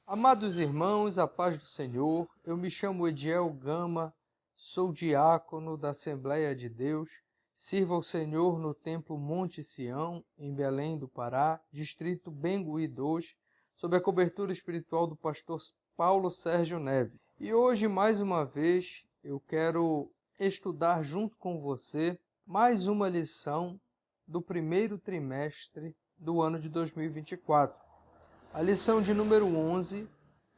Amados irmãos, a paz do Senhor, eu me chamo Ediel Gama, sou diácono da Assembleia de Deus, sirvo ao Senhor no Templo Monte Sião, em Belém do Pará, distrito Bengui 2, sob a cobertura espiritual do pastor Paulo Sérgio Neves. E hoje, mais uma vez, eu quero estudar junto com você mais uma lição do primeiro trimestre do ano de 2024. A lição de número 11,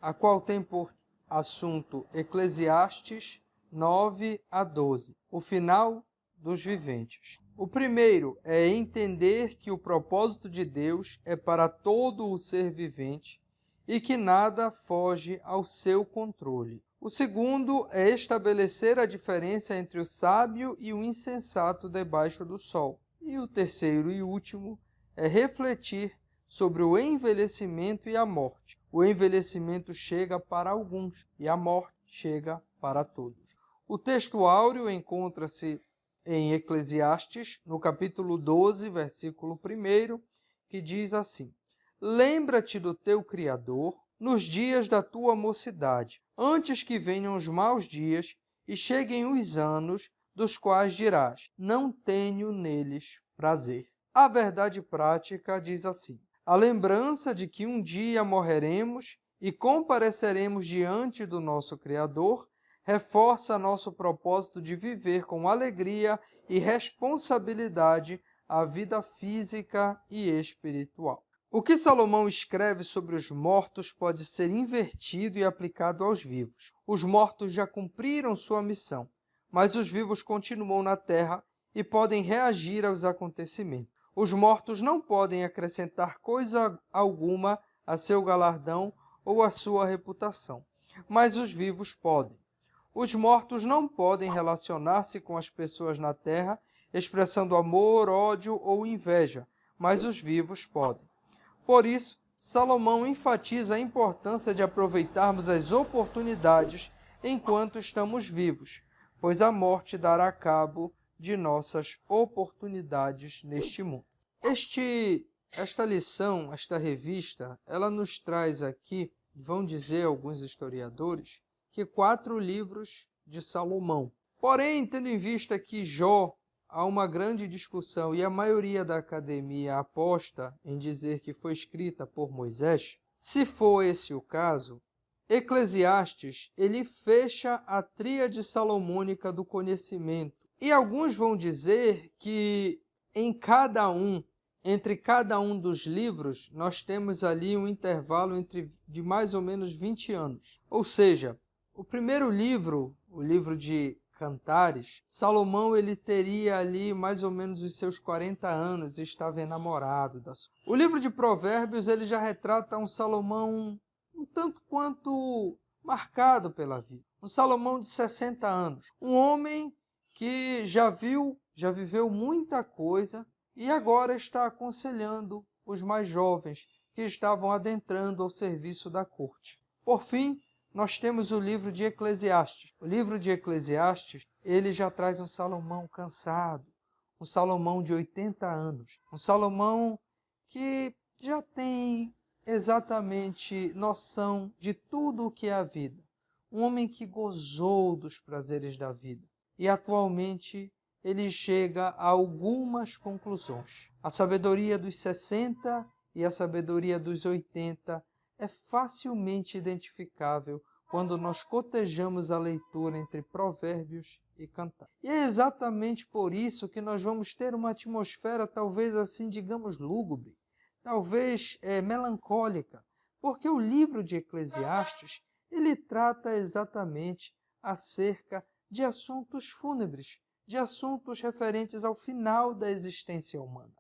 a qual tem por assunto Eclesiastes 9 a 12, o final dos viventes. O primeiro é entender que o propósito de Deus é para todo o ser vivente e que nada foge ao seu controle. O segundo é estabelecer a diferença entre o sábio e o insensato debaixo do sol. E o terceiro e último é refletir sobre o envelhecimento e a morte. O envelhecimento chega para alguns e a morte chega para todos. O texto áureo encontra-se em Eclesiastes, no capítulo 12, versículo 1, que diz assim: Lembra-te do teu Criador nos dias da tua mocidade, antes que venham os maus dias e cheguem os anos dos quais dirás, não tenho neles prazer. A verdade prática diz assim: a lembrança de que um dia morreremos e compareceremos diante do nosso Criador reforça nosso propósito de viver com alegria e responsabilidade a vida física e espiritual. O que Salomão escreve sobre os mortos pode ser invertido e aplicado aos vivos. Os mortos já cumpriram sua missão, mas os vivos continuam na terra e podem reagir aos acontecimentos. Os mortos não podem acrescentar coisa alguma a seu galardão ou a sua reputação, mas os vivos podem. Os mortos não podem relacionar-se com as pessoas na terra, expressando amor, ódio ou inveja, mas os vivos podem. Por isso, Salomão enfatiza a importância de aproveitarmos as oportunidades enquanto estamos vivos, pois a morte dará cabo de nossas oportunidades neste mundo. Esta lição, esta revista, ela nos traz aqui, vão dizer alguns historiadores, que 4 livros de Salomão. Porém, tendo em vista que Jó há uma grande discussão e a maioria da academia aposta em dizer que foi escrita por Moisés, se for esse o caso, Eclesiastes, ele fecha a tríade salomônica do conhecimento. E alguns vão dizer que entre cada um dos livros, nós temos ali um intervalo de mais ou menos 20 anos. Ou seja, o primeiro livro, o livro de Cantares, Salomão ele teria ali mais ou menos os seus 40 anos e estava enamorado da sua. O livro de Provérbios ele já retrata um Salomão um tanto quanto marcado pela vida. Um Salomão de 60 anos. Um homem que já viveu muita coisa e agora está aconselhando os mais jovens que estavam adentrando ao serviço da corte. Por fim, nós temos o livro de Eclesiastes. O livro de Eclesiastes, ele já traz um Salomão cansado, um Salomão de 80 anos, um Salomão que já tem exatamente noção de tudo o que é a vida. Um homem que gozou dos prazeres da vida. E atualmente ele chega a algumas conclusões. A sabedoria dos 60 e a sabedoria dos 80 é facilmente identificável quando nós cotejamos a leitura entre Provérbios e Cantares. E é exatamente por isso que nós vamos ter uma atmosfera talvez assim, digamos, lúgubre, talvez melancólica, porque o livro de Eclesiastes, ele trata exatamente acerca de assuntos fúnebres, de assuntos referentes ao final da existência humana.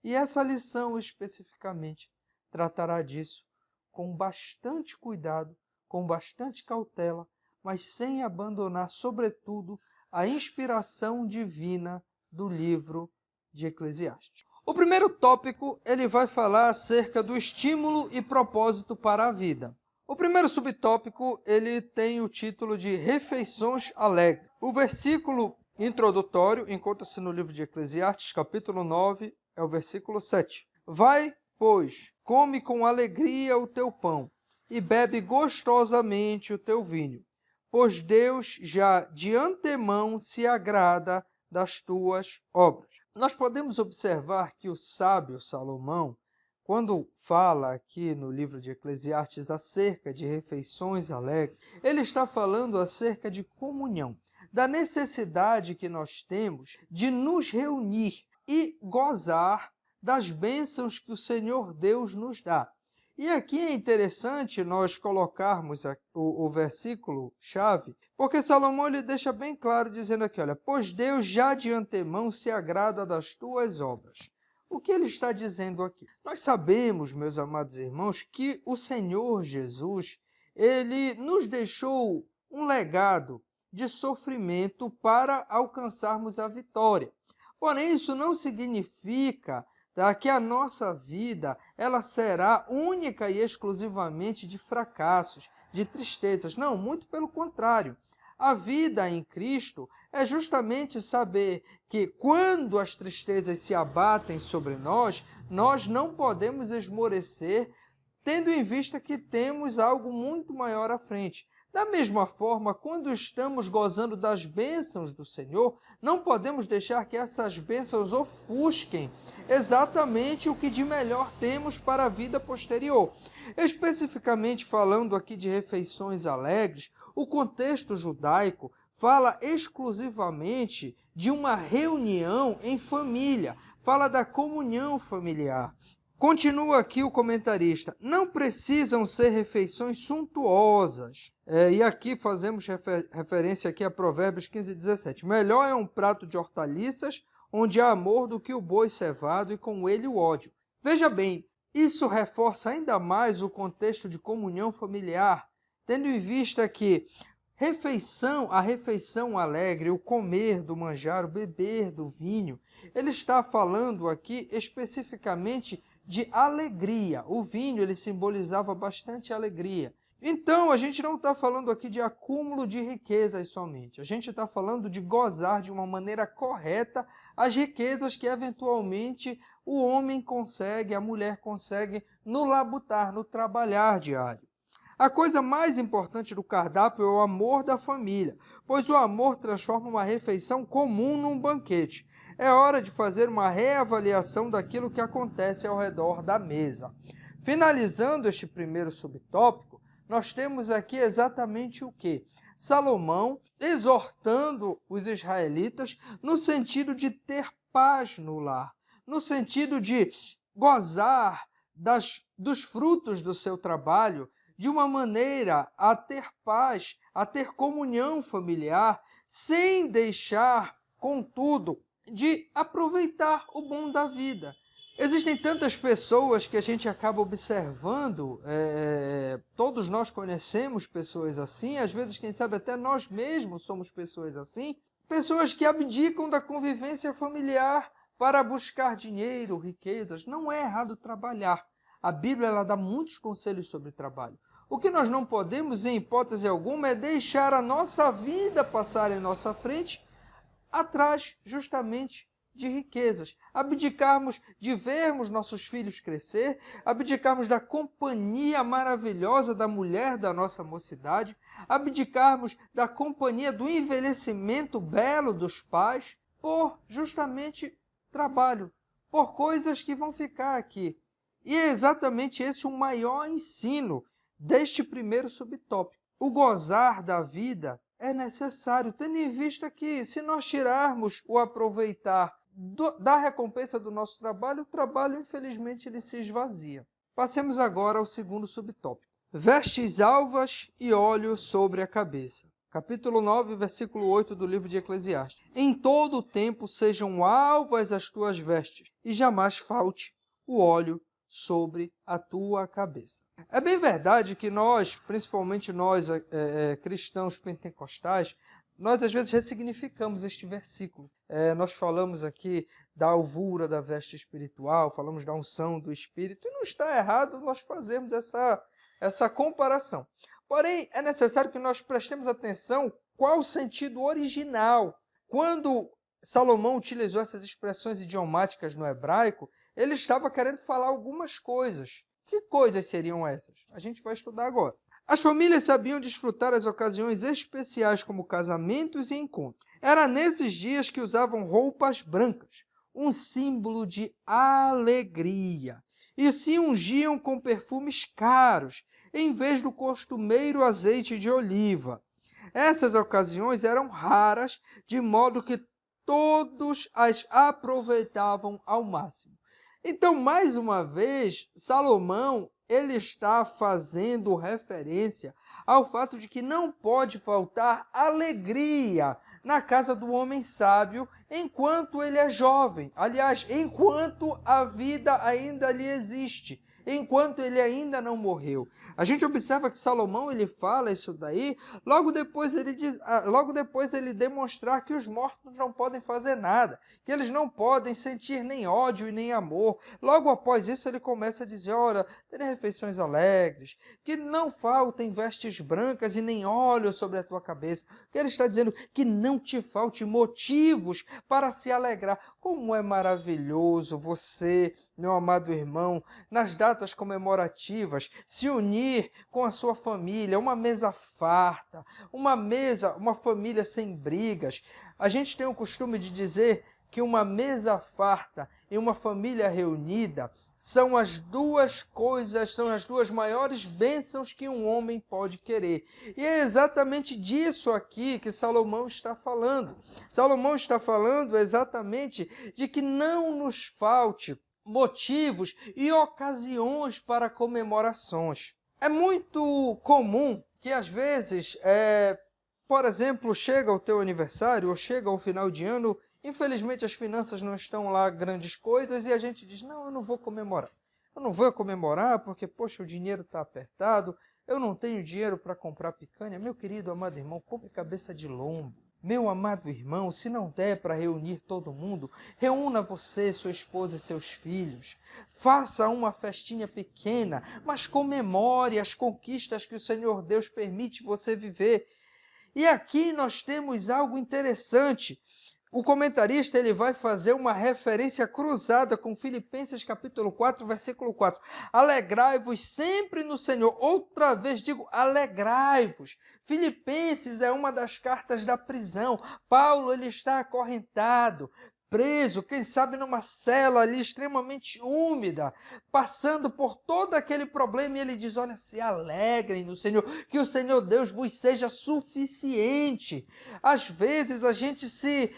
E essa lição especificamente tratará disso com bastante cuidado, com bastante cautela, mas sem abandonar, sobretudo, a inspiração divina do livro de Eclesiastes. O primeiro tópico, ele vai falar acerca do estímulo e propósito para a vida. O primeiro subtópico, ele tem o título de Refeições Alegres. O versículo introdutório encontra-se no livro de Eclesiastes, capítulo 9, é o versículo 7. Vai, pois, come com alegria o teu pão e bebe gostosamente o teu vinho, pois Deus já de antemão se agrada das tuas obras. Nós podemos observar que o sábio Salomão, quando fala aqui no livro de Eclesiastes acerca de refeições alegres, ele está falando acerca de comunhão, da necessidade que nós temos de nos reunir e gozar das bênçãos que o Senhor Deus nos dá. E aqui é interessante nós colocarmos o versículo-chave, porque Salomão ele deixa bem claro dizendo aqui, olha, pois Deus já de antemão se agrada das tuas obras. O que ele está dizendo aqui? Nós sabemos, meus amados irmãos, que o Senhor Jesus, ele nos deixou um legado de sofrimento para alcançarmos a vitória. Porém, isso não significa que a nossa vida ela será única e exclusivamente de fracassos, de tristezas. Não, muito pelo contrário. A vida em Cristo é justamente saber que quando as tristezas se abatem sobre nós, nós não podemos esmorecer, tendo em vista que temos algo muito maior à frente. Da mesma forma, quando estamos gozando das bênçãos do Senhor, não podemos deixar que essas bênçãos ofusquem exatamente o que de melhor temos para a vida posterior. Especificamente falando aqui de refeições alegres, o contexto judaico fala exclusivamente de uma reunião em família, fala da comunhão familiar. Continua aqui o comentarista, não precisam ser refeições suntuosas. E aqui fazemos referência aqui a Provérbios 15:17. Melhor é um prato de hortaliças, onde há amor, do que o boi cevado e com ele o ódio. Veja bem, isso reforça ainda mais o contexto de comunhão familiar, tendo em vista que a refeição alegre, o comer do manjar, o beber do vinho, ele está falando aqui especificamente de alegria. O vinho, ele simbolizava bastante alegria. Então, a gente não está falando aqui de acúmulo de riquezas somente. A gente está falando de gozar de uma maneira correta as riquezas que, eventualmente, o homem consegue, a mulher consegue no labutar, no trabalhar diário. A coisa mais importante do cardápio é o amor da família, pois o amor transforma uma refeição comum num banquete. É hora de fazer uma reavaliação daquilo que acontece ao redor da mesa. Finalizando este primeiro subtópico, nós temos aqui exatamente o quê? Salomão exortando os israelitas no sentido de ter paz no lar, no sentido de gozar dos frutos do seu trabalho, de uma maneira a ter paz, a ter comunhão familiar, sem deixar, contudo, de aproveitar o bom da vida. Existem tantas pessoas que a gente acaba observando, todos nós conhecemos pessoas assim, às vezes, quem sabe, até nós mesmos somos pessoas assim, pessoas que abdicam da convivência familiar para buscar dinheiro, riquezas. Não é errado trabalhar. A Bíblia ela dá muitos conselhos sobre trabalho. O que nós não podemos, em hipótese alguma, é deixar a nossa vida passar em nossa frente atrás justamente de riquezas, abdicarmos de vermos nossos filhos crescer, abdicarmos da companhia maravilhosa da mulher da nossa mocidade, abdicarmos da companhia do envelhecimento belo dos pais, por justamente trabalho, por coisas que vão ficar aqui. E é exatamente esse o maior ensino deste primeiro subtópico. O gozar da vida é necessário, tendo em vista que, se nós tirarmos o aproveitar da recompensa do nosso trabalho, o trabalho, infelizmente, ele se esvazia. Passemos agora ao segundo subtópico. Vestes alvas e óleo sobre a cabeça. Capítulo 9, versículo 8 do livro de Eclesiastes. Em todo o tempo sejam alvas as tuas vestes, e jamais falte o óleo sobre a tua cabeça. É bem verdade que nós, principalmente nós cristãos pentecostais, nós às vezes ressignificamos este versículo. Nós falamos aqui da alvura da veste espiritual, falamos da unção do Espírito, e não está errado nós fazermos essa comparação. Porém, é necessário que nós prestemos atenção qual o sentido original Quando Salomão utilizou essas expressões idiomáticas no hebraico, ele estava querendo falar algumas coisas. Que coisas seriam essas? A gente vai estudar agora. As famílias sabiam desfrutar as ocasiões especiais como casamentos e encontros. Era nesses dias que usavam roupas brancas, um símbolo de alegria, e se ungiam com perfumes caros, em vez do costumeiro azeite de oliva. Essas ocasiões eram raras, de modo que todos as aproveitavam ao máximo. Então, mais uma vez, Salomão ele está fazendo referência ao fato de que não pode faltar alegria na casa do homem sábio enquanto ele é jovem. Aliás, enquanto a vida ainda lhe existe, enquanto ele ainda não morreu. A gente observa que Salomão ele fala isso daí, logo depois ele demonstrar que os mortos não podem fazer nada, que eles não podem sentir nem ódio e nem amor. Logo após isso ele começa a dizer, ora, terem refeições alegres, que não faltem vestes brancas e nem óleo sobre a tua cabeça. Que ele está dizendo que não te falte motivos para se alegrar. Como é maravilhoso você, meu amado irmão, nas datas comemorativas, se unir com a sua família, uma mesa farta, uma família sem brigas. A gente tem o costume de dizer que uma mesa farta e uma família reunida são as duas maiores bênçãos que um homem pode querer. E é exatamente disso aqui que Salomão está falando. Salomão está falando exatamente de que não nos falte motivos e ocasiões para comemorações. É muito comum que às vezes, por exemplo, chega o teu aniversário ou chega o final de ano. Infelizmente, as finanças não estão lá grandes coisas e a gente diz, não, eu não vou comemorar. Eu não vou comemorar porque, poxa, o dinheiro está apertado, eu não tenho dinheiro para comprar picanha. Meu querido, amado irmão, compre cabeça de lombo. Meu amado irmão, se não der para reunir todo mundo, reúna você, sua esposa e seus filhos. Faça uma festinha pequena, mas comemore as conquistas que o Senhor Deus permite você viver. E aqui nós temos algo interessante. O comentarista ele vai fazer uma referência cruzada com Filipenses capítulo 4, versículo 4. Alegrai-vos sempre no Senhor. Outra vez digo, alegrai-vos. Filipenses é uma das cartas da prisão. Paulo ele está acorrentado, preso, quem sabe numa cela ali extremamente úmida, passando por todo aquele problema, e ele diz, olha, se alegrem no Senhor, que o Senhor Deus vos seja suficiente. Às vezes a gente se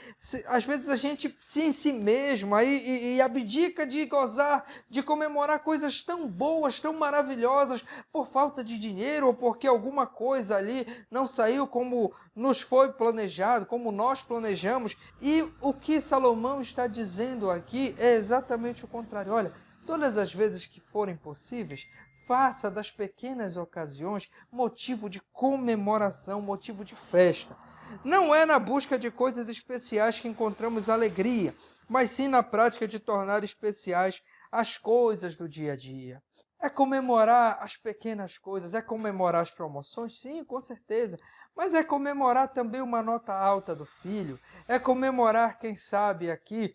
em si mesmo e abdica de gozar, de comemorar coisas tão boas, tão maravilhosas, por falta de dinheiro ou porque alguma coisa ali não saiu como nos foi planejado, como nós planejamos. E o que Salomão está dizendo aqui é exatamente o contrário. Olha, todas as vezes que forem possíveis, faça das pequenas ocasiões motivo de comemoração, motivo de festa. Não é na busca de coisas especiais que encontramos alegria, mas sim na prática de tornar especiais as coisas do dia a dia. É comemorar as pequenas coisas, é comemorar as promoções? Sim, com certeza. Mas é comemorar também uma nota alta do filho, é comemorar, quem sabe aqui,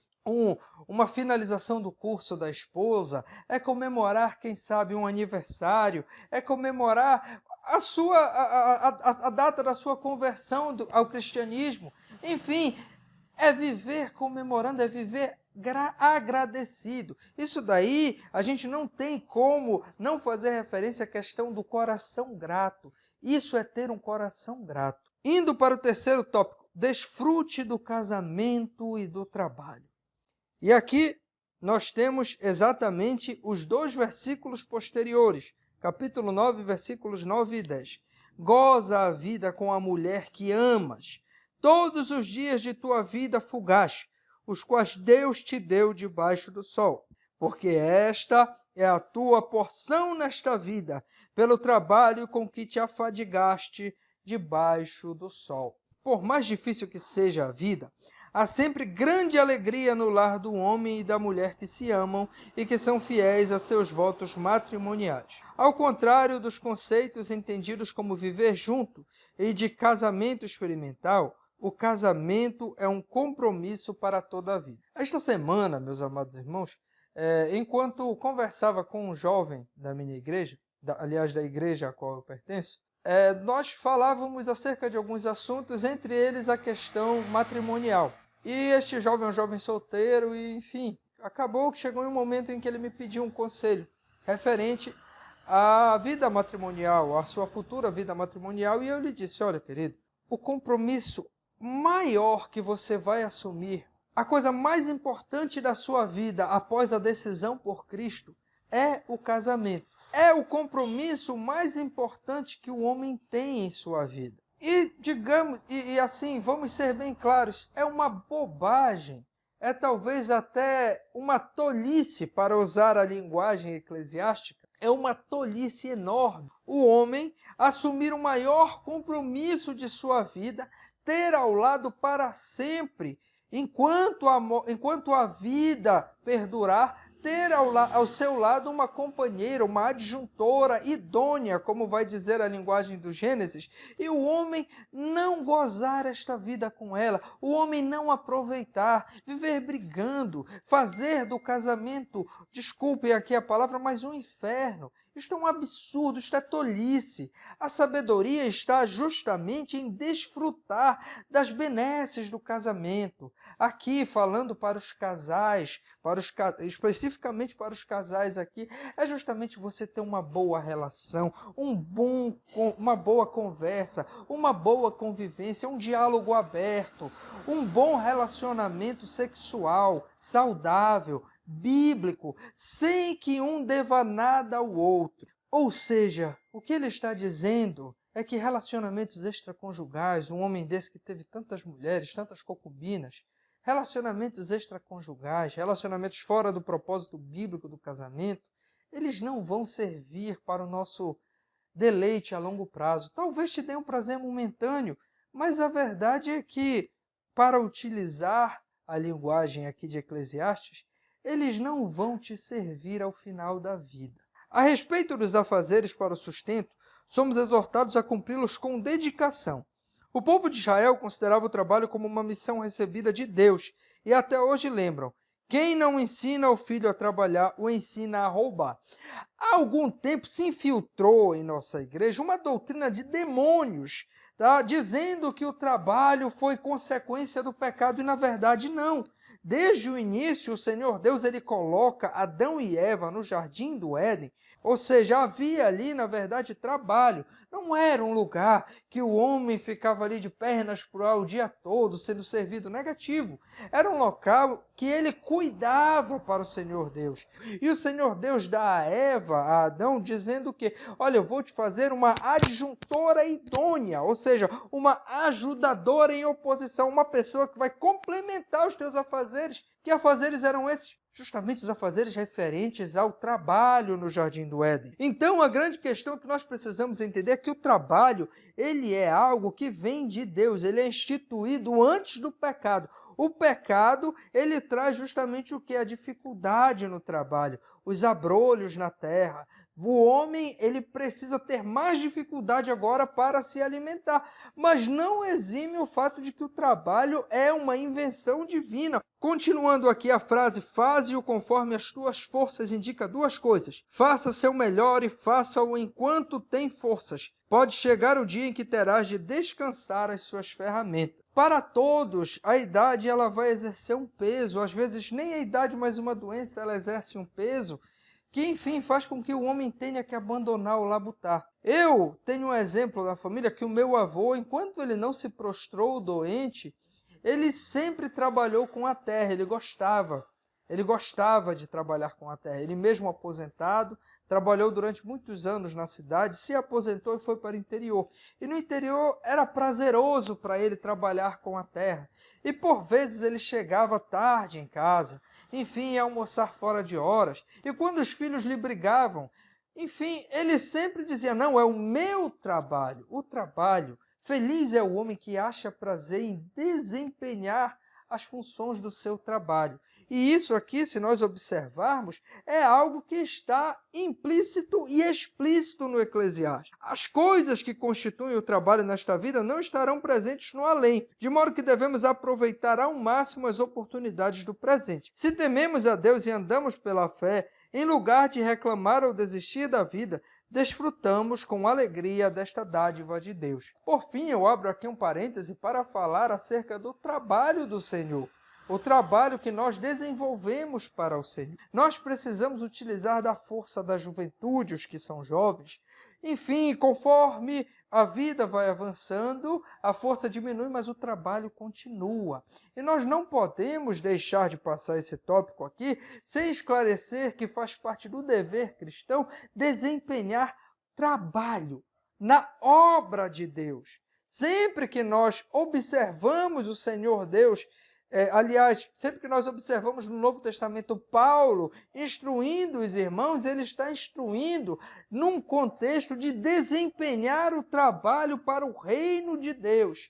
uma finalização do curso da esposa, é comemorar, quem sabe, um aniversário, é comemorar a data da sua conversão ao cristianismo. Enfim, é viver comemorando, é viver agradecido. Isso daí, a gente não tem como não fazer referência à questão do coração grato. Isso é ter um coração grato. Indo para o terceiro tópico, desfrute do casamento e do trabalho. E aqui nós temos exatamente os dois versículos posteriores, capítulo 9, versículos 9 e 10. Goza a vida com a mulher que amas, todos os dias de tua vida fugaz, os quais Deus te deu debaixo do sol, porque esta é a tua porção nesta vida, pelo trabalho com que te afadigaste debaixo do sol. Por mais difícil que seja a vida, há sempre grande alegria no lar do homem e da mulher que se amam e que são fiéis a seus votos matrimoniais. Ao contrário dos conceitos entendidos como viver junto e de casamento experimental, O casamento é um compromisso para toda a vida. Esta semana, meus amados irmãos, enquanto conversava com um jovem da minha igreja, aliás, da igreja a qual eu pertenço, nós falávamos acerca de alguns assuntos, entre eles a questão matrimonial. E este jovem é um jovem solteiro e, enfim, acabou que chegou em um momento em que ele me pediu um conselho referente à vida matrimonial, à sua futura vida matrimonial, e eu lhe disse: olha, querido, o compromisso maior que você vai assumir, a coisa mais importante da sua vida após a decisão por Cristo, é o casamento. É o compromisso mais importante que o homem tem em sua vida. E digamos, e assim, vamos ser bem claros, é uma bobagem, é talvez até uma tolice, para usar a linguagem eclesiástica, é uma tolice enorme o homem assumir o maior compromisso de sua vida, ter ao lado para sempre, enquanto a vida perdurar, ter ao seu lado uma companheira, uma adjuntora idônea, como vai dizer a linguagem do Gênesis, e o homem não gozar esta vida com ela, o homem não aproveitar, viver brigando, fazer do casamento, desculpem aqui a palavra, mas um inferno. Isto é um absurdo, isto é tolice. A sabedoria está justamente em desfrutar das benesses do casamento. Aqui, falando para os casais, especificamente para os casais aqui, é justamente você ter uma boa relação, uma boa conversa, uma boa convivência, um diálogo aberto, um bom relacionamento sexual, saudável, bíblico, sem que um deva nada ao outro. Ou seja, o que ele está dizendo é que relacionamentos extraconjugais, um homem desse que teve tantas mulheres, tantas concubinas, relacionamentos extraconjugais, relacionamentos fora do propósito bíblico do casamento, eles não vão servir para o nosso deleite a longo prazo. Talvez te dê um prazer momentâneo, mas a verdade é que, para utilizar a linguagem aqui de Eclesiastes, eles não vão te servir ao final da vida. A respeito dos afazeres para o sustento, somos exortados a cumpri-los com dedicação. O povo de Israel considerava o trabalho como uma missão recebida de Deus, e até hoje lembram: quem não ensina o filho a trabalhar, o ensina a roubar. Há algum tempo se infiltrou em nossa igreja uma doutrina de demônios, dizendo que o trabalho foi consequência do pecado, e na verdade não. Desde o início, o Senhor Deus ele coloca Adão e Eva no jardim do Éden, ou seja, havia ali, na verdade, trabalho. Não era um lugar que o homem ficava ali de pernas pro ar o dia todo, sendo servido negativo. Era um local que ele cuidava para o Senhor Deus. E o Senhor Deus dá a Eva, a Adão, dizendo que, olha, eu vou te fazer uma adjuntora idônea, ou seja, uma ajudadora em oposição, uma pessoa que vai complementar os teus afazeres. Que afazeres eram esses? Justamente os afazeres referentes ao trabalho no Jardim do Éden. Então, a grande questão que nós precisamos entender é que o trabalho, ele é algo que vem de Deus, ele é instituído antes do pecado. O pecado, ele traz justamente o que? A dificuldade no trabalho, os abrolhos na terra. O homem, ele precisa ter mais dificuldade agora para se alimentar, mas não exime o fato de que o trabalho é uma invenção divina. Continuando aqui a frase, faze-o conforme as tuas forças, indica duas coisas. Faça seu melhor e faça-o enquanto tem forças. Pode chegar o dia em que terás de descansar as suas ferramentas. Para todos, a idade ela vai exercer um peso, às vezes nem a idade, mas uma doença ela exerce um peso, que, enfim, faz com que o homem tenha que abandonar o labutar. Eu tenho um exemplo da família que o meu avô, enquanto ele não se prostrou doente, ele sempre trabalhou com a terra, ele gostava de trabalhar com a terra. Ele mesmo aposentado, trabalhou durante muitos anos na cidade, se aposentou e foi para o interior. E no interior era prazeroso para ele trabalhar com a terra. E por vezes ele chegava tarde em casa, enfim, ia almoçar fora de horas. E quando os filhos lhe brigavam, enfim, ele sempre dizia, não, é o meu trabalho, o trabalho. Feliz é o homem que acha prazer em desempenhar as funções do seu trabalho. E isso aqui, se nós observarmos, é algo que está implícito e explícito no Eclesiastes. As coisas que constituem o trabalho nesta vida não estarão presentes no além, de modo que devemos aproveitar ao máximo as oportunidades do presente. Se tememos a Deus e andamos pela fé, em lugar de reclamar ou desistir da vida, desfrutamos com alegria desta dádiva de Deus. Por fim, eu abro aqui um parêntese para falar acerca do trabalho do Senhor. O trabalho que nós desenvolvemos para o Senhor. Nós precisamos utilizar da força da juventude, os que são jovens. Enfim, conforme a vida vai avançando, a força diminui, mas o trabalho continua. E nós não podemos deixar de passar esse tópico aqui sem esclarecer que faz parte do dever cristão desempenhar trabalho na obra de Deus. Sempre que nós observamos o Senhor Deus, aliás, sempre que nós observamos no Novo Testamento Paulo instruindo os irmãos, ele está instruindo num contexto de desempenhar o trabalho para o reino de Deus.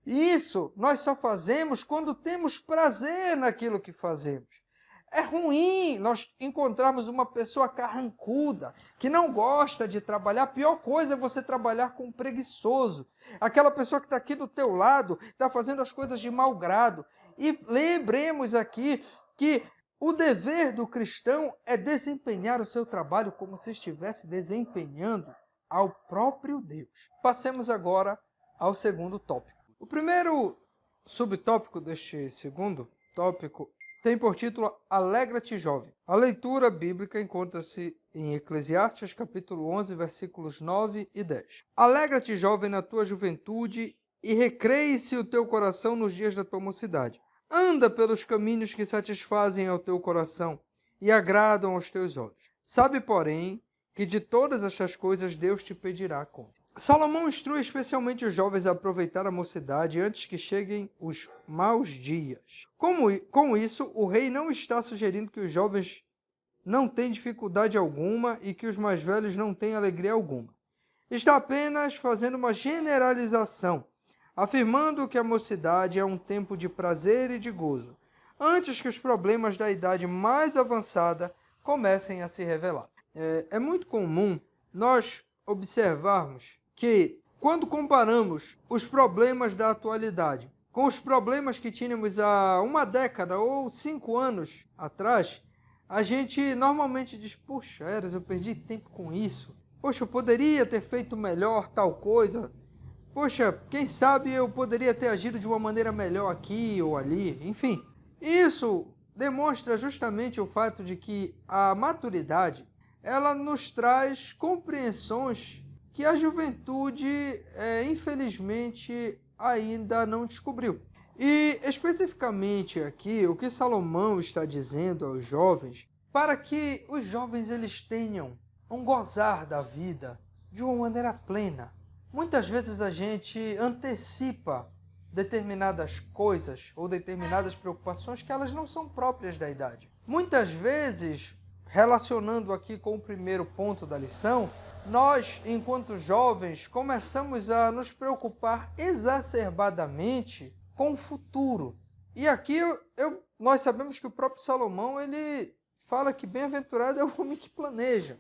Isso nós só fazemos quando temos prazer naquilo que fazemos. É ruim nós encontrarmos uma pessoa carrancuda, que não gosta de trabalhar. A pior coisa é você trabalhar com um preguiçoso. Aquela pessoa que está aqui do teu lado, está fazendo as coisas de mau grado. E lembremos aqui que o dever do cristão é desempenhar o seu trabalho como se estivesse desempenhando ao próprio Deus. Passemos agora ao segundo tópico. O primeiro subtópico deste segundo tópico tem por título Alegra-te, jovem. A leitura bíblica encontra-se em Eclesiastes, capítulo 11, versículos 9 e 10. Alegra-te, jovem, na tua juventude, e recreie-se o teu coração nos dias da tua mocidade. Anda pelos caminhos que satisfazem ao teu coração e agradam aos teus olhos. Sabe, porém, que de todas estas coisas Deus te pedirá conta. Salomão instrui especialmente os jovens a aproveitar a mocidade antes que cheguem os maus dias. Com isso, o rei não está sugerindo que os jovens não têm dificuldade alguma e que os mais velhos não têm alegria alguma. Está apenas fazendo uma generalização, afirmando que a mocidade é um tempo de prazer e de gozo, antes que os problemas da idade mais avançada comecem a se revelar. É muito comum nós observarmos que, quando comparamos os problemas da atualidade com os problemas que tínhamos há uma década ou 5 anos atrás, a gente normalmente diz, poxa, Eras, eu perdi tempo com isso. Poxa, eu poderia ter feito melhor tal coisa. Poxa, quem sabe eu poderia ter agido de uma maneira melhor aqui ou ali. Enfim, isso demonstra justamente o fato de que a maturidade, ela nos traz compreensões que a juventude, infelizmente, ainda não descobriu. E, especificamente aqui, o que Salomão está dizendo aos jovens, para que os jovens eles tenham um gozar da vida de uma maneira plena. Muitas vezes a gente antecipa determinadas coisas ou determinadas preocupações que elas não são próprias da idade. Muitas vezes, relacionando aqui com o primeiro ponto da lição, nós, enquanto jovens, começamos a nos preocupar exacerbadamente com o futuro. E aqui nós sabemos que o próprio Salomão ele fala que bem-aventurado é o homem que planeja.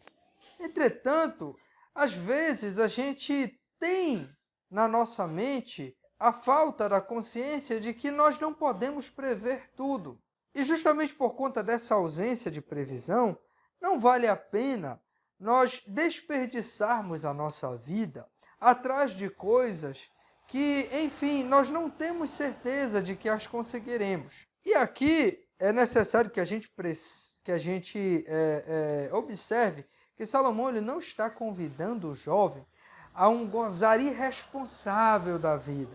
Entretanto, às vezes a gente tem na nossa mente a falta da consciência de que nós não podemos prever tudo. E justamente por conta dessa ausência de previsão, não vale a pena nós desperdiçarmos a nossa vida atrás de coisas que, enfim, nós não temos certeza de que as conseguiremos. E aqui é necessário que a gente observe que Salomão ele não está convidando o jovem a um gozar irresponsável da vida.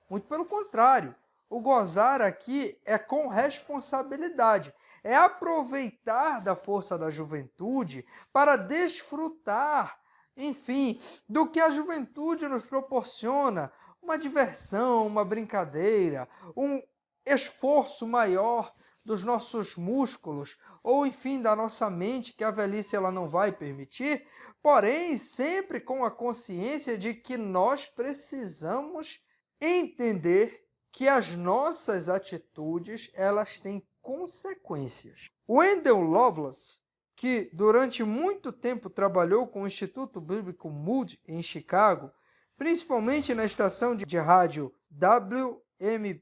Muito pelo contrário, o gozar aqui é com responsabilidade. É aproveitar da força da juventude para desfrutar, enfim, do que a juventude nos proporciona. Uma diversão, uma brincadeira, um esforço maior dos nossos músculos, ou enfim, da nossa mente, que a velhice ela não vai permitir, porém, sempre com a consciência de que nós precisamos entender que as nossas atitudes, elas têm consequências. Wendell Lovelace, que durante muito tempo trabalhou com o Instituto Bíblico Moody em Chicago, principalmente na estação de rádio WMBI,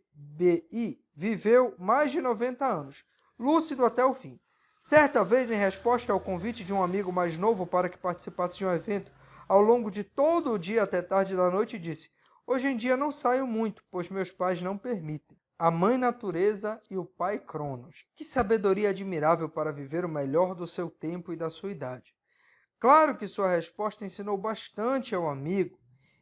viveu mais de 90 anos, lúcido até o fim. Certa vez, em resposta ao convite de um amigo mais novo para que participasse de um evento ao longo de todo o dia até tarde da noite, disse: "Hoje em dia não saio muito, pois meus pais não permitem. A mãe natureza e o pai Cronos." Que sabedoria admirável para viver o melhor do seu tempo e da sua idade. Claro que sua resposta ensinou bastante ao amigo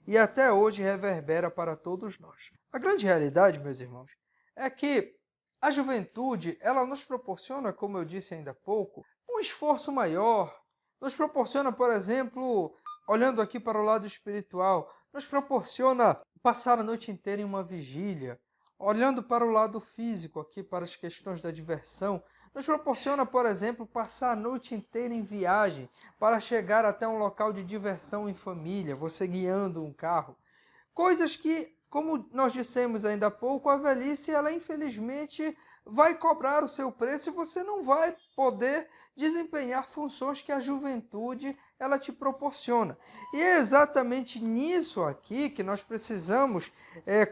e até hoje reverbera para todos nós. A grande realidade, meus irmãos, é que a juventude, ela nos proporciona, como eu disse ainda há pouco, um esforço maior. Nos proporciona, por exemplo, olhando aqui para o lado espiritual, nos proporciona passar a noite inteira em uma vigília. Olhando para o lado físico, aqui para as questões da diversão, nos proporciona, por exemplo, passar a noite inteira em viagem para chegar até um local de diversão em família, você guiando um carro. Coisas que, como nós dissemos ainda há pouco, a velhice, ela infelizmente vai cobrar o seu preço e você não vai poder desempenhar funções que a juventude ela te proporciona. E é exatamente nisso aqui que nós precisamos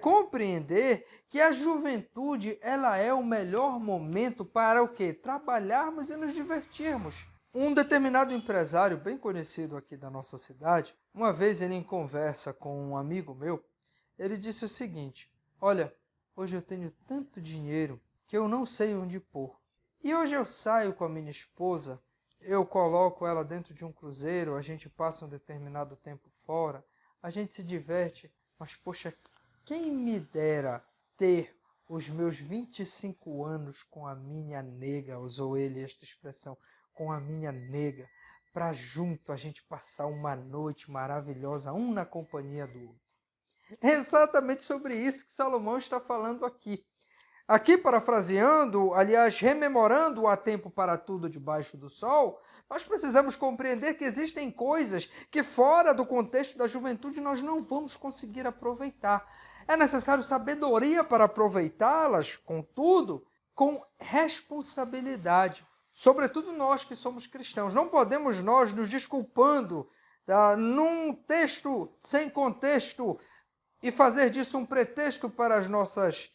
compreender que a juventude ela é o melhor momento para o quê? Trabalharmos e nos divertirmos. Um determinado empresário bem conhecido aqui da nossa cidade, uma vez ele em conversa com um amigo meu, ele disse o seguinte: "Olha, hoje eu tenho tanto dinheiro que eu não sei onde pôr. E hoje eu saio com a minha esposa, eu coloco ela dentro de um cruzeiro, a gente passa um determinado tempo fora, a gente se diverte, mas poxa, quem me dera ter os meus 25 anos com a minha nega", usou ele esta expressão, "com a minha nega, para junto a gente passar uma noite maravilhosa, um na companhia do outro." É exatamente sobre isso que Salomão está falando aqui. Aqui, parafraseando, aliás, rememorando "há tempo para tudo debaixo do sol", nós precisamos compreender que existem coisas que fora do contexto da juventude nós não vamos conseguir aproveitar. É necessário sabedoria para aproveitá-las, contudo, com responsabilidade. Sobretudo nós que somos cristãos. Não podemos nós nos desculpando num texto sem contexto e fazer disso um pretexto para as nossas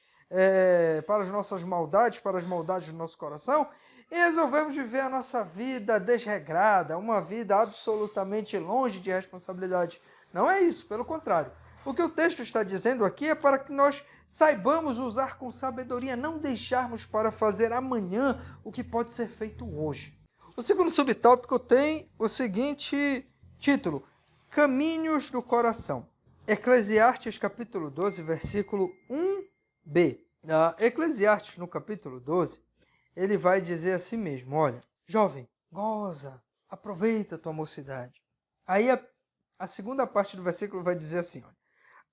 maldades, para as maldades do nosso coração, e resolvemos viver a nossa vida desregrada, uma vida absolutamente longe de responsabilidade. Não é isso, pelo contrário. O que o texto está dizendo aqui é para que nós saibamos usar com sabedoria, não deixarmos para fazer amanhã o que pode ser feito hoje. O segundo subtópico tem o seguinte título: Caminhos do Coração. Eclesiastes capítulo 12, versículo 1b. Eclesiastes, no capítulo 12, ele vai dizer assim mesmo: "Olha, jovem, goza, aproveita a tua mocidade." Aí a segunda parte do versículo vai dizer assim: olha,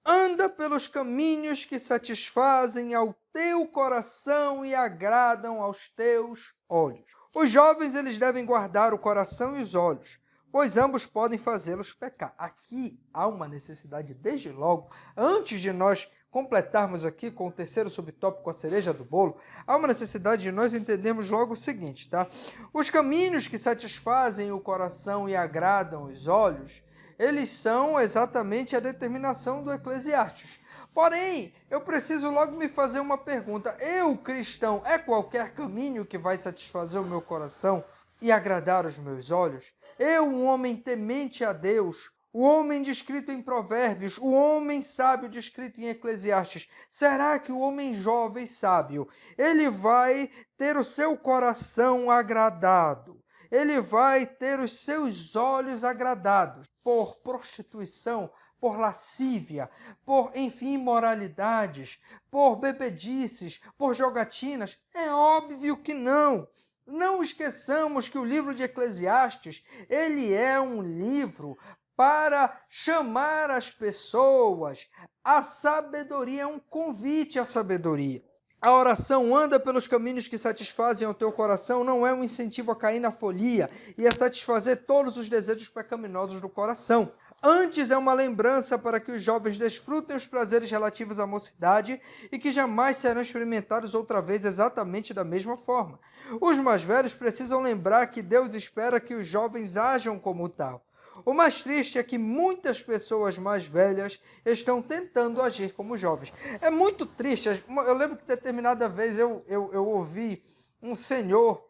"Anda pelos caminhos que satisfazem ao teu coração e agradam aos teus olhos." Os jovens, eles devem guardar o coração e os olhos, pois ambos podem fazê-los pecar. Aqui há uma necessidade, desde logo, antes de nós completarmos aqui com o terceiro subtópico, a cereja do bolo, há uma necessidade de nós entendermos logo o seguinte, tá? Os caminhos que satisfazem o coração e agradam os olhos, eles são exatamente a determinação do Eclesiastes. Porém, eu preciso logo me fazer uma pergunta: eu, cristão, é qualquer caminho que vai satisfazer o meu coração e agradar os meus olhos? Eu, um homem temente a Deus, o homem descrito em Provérbios, o homem sábio descrito em Eclesiastes, será que o homem jovem sábio, ele vai ter o seu coração agradado? Ele vai ter os seus olhos agradados por prostituição, por lascívia, por, enfim, imoralidades, por bebedices, por jogatinas? É óbvio que não. Não esqueçamos que o livro de Eclesiastes, ele é um livro para chamar as pessoas à sabedoria, é um convite à sabedoria. A oração "anda pelos caminhos que satisfazem ao teu coração" não é um incentivo a cair na folia e a satisfazer todos os desejos pecaminosos do coração. Antes é uma lembrança para que os jovens desfrutem os prazeres relativos à mocidade e que jamais serão experimentados outra vez exatamente da mesma forma. Os mais velhos precisam lembrar que Deus espera que os jovens ajam como tal. O mais triste é que muitas pessoas mais velhas estão tentando agir como jovens. É muito triste. Eu lembro que determinada vez eu ouvi um senhor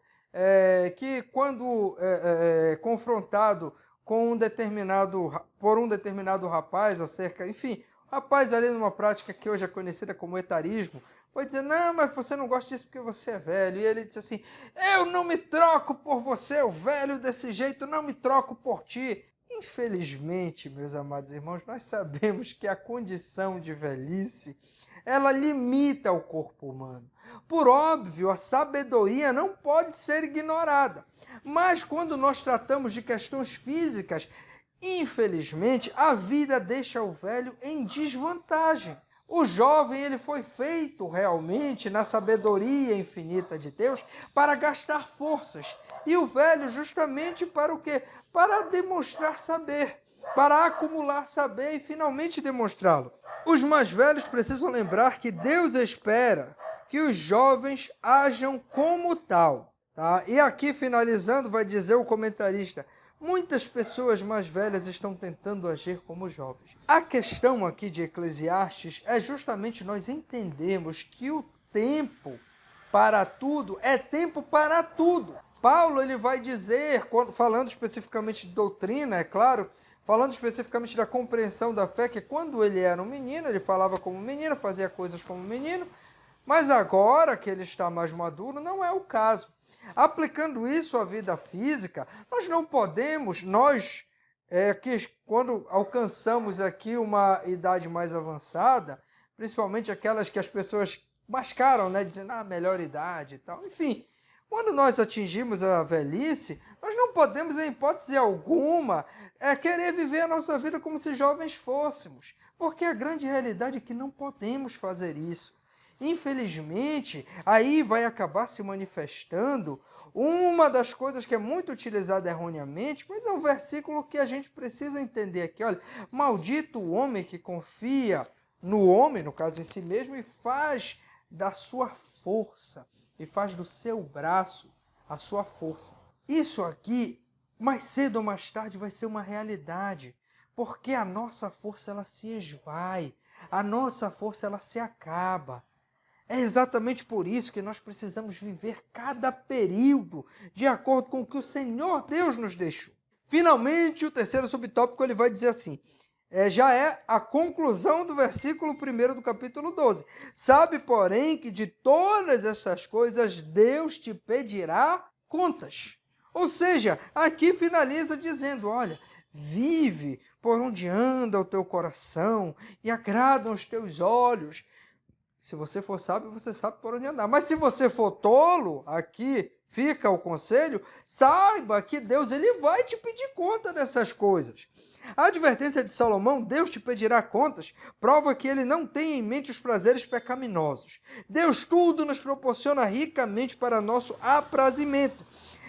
que, quando confrontado por um determinado rapaz enfim, rapaz ali numa prática que hoje é conhecida como etarismo, foi dizer, não, mas você não gosta disso porque você é velho. E ele disse assim, eu não me troco por você, o velho desse jeito, não me troco por ti. Infelizmente, meus amados irmãos, nós sabemos que a condição de velhice, ela limita o corpo humano. Por óbvio, a sabedoria não pode ser ignorada. Mas quando nós tratamos de questões físicas, infelizmente, a vida deixa o velho em desvantagem. O jovem ele foi feito realmente na sabedoria infinita de Deus para gastar forças. E o velho justamente para o quê? Para demonstrar saber, para acumular saber e finalmente demonstrá-lo. Os mais velhos precisam lembrar que Deus espera que os jovens ajam como tal. Tá? E aqui, finalizando, vai dizer o comentarista, muitas pessoas mais velhas estão tentando agir como jovens. A questão aqui de Eclesiastes é justamente nós entendermos que o tempo para tudo é tempo para tudo. Paulo ele vai dizer, falando especificamente de doutrina, é claro, falando especificamente da compreensão da fé, que quando ele era um menino, ele falava como menino, fazia coisas como menino, mas agora que ele está mais maduro, não é o caso. Aplicando isso à vida física, nós não podemos, que quando alcançamos aqui uma idade mais avançada, principalmente aquelas que as pessoas mascaram, né, dizendo, melhor idade e tal, enfim, quando nós atingimos a velhice, nós não podemos, em hipótese alguma, querer viver a nossa vida como se jovens fôssemos, porque a grande realidade é que não podemos fazer isso. Infelizmente, aí vai acabar se manifestando uma das coisas que é muito utilizada erroneamente, mas é um versículo que a gente precisa entender aqui. Olha, maldito o homem que confia no homem, no caso em si mesmo, e faz da sua força, e faz do seu braço a sua força. Isso aqui, mais cedo ou mais tarde, vai ser uma realidade, porque a nossa força ela se esvai, a nossa força ela se acaba. É exatamente por isso que nós precisamos viver cada período de acordo com o que o Senhor Deus nos deixou. Finalmente, o terceiro subtópico ele vai dizer assim, já é a conclusão do versículo 1 do capítulo 12. Sabe, porém, que de todas estas coisas Deus te pedirá contas. Ou seja, aqui finaliza dizendo, olha, vive por onde anda o teu coração e agradam os teus olhos. Se você for sábio, você sabe por onde andar. Mas se você for tolo, aqui fica o conselho, saiba que Deus ele vai te pedir conta dessas coisas. A advertência de Salomão, Deus te pedirá contas, prova que ele não tem em mente os prazeres pecaminosos. Deus tudo nos proporciona ricamente para nosso aprazimento.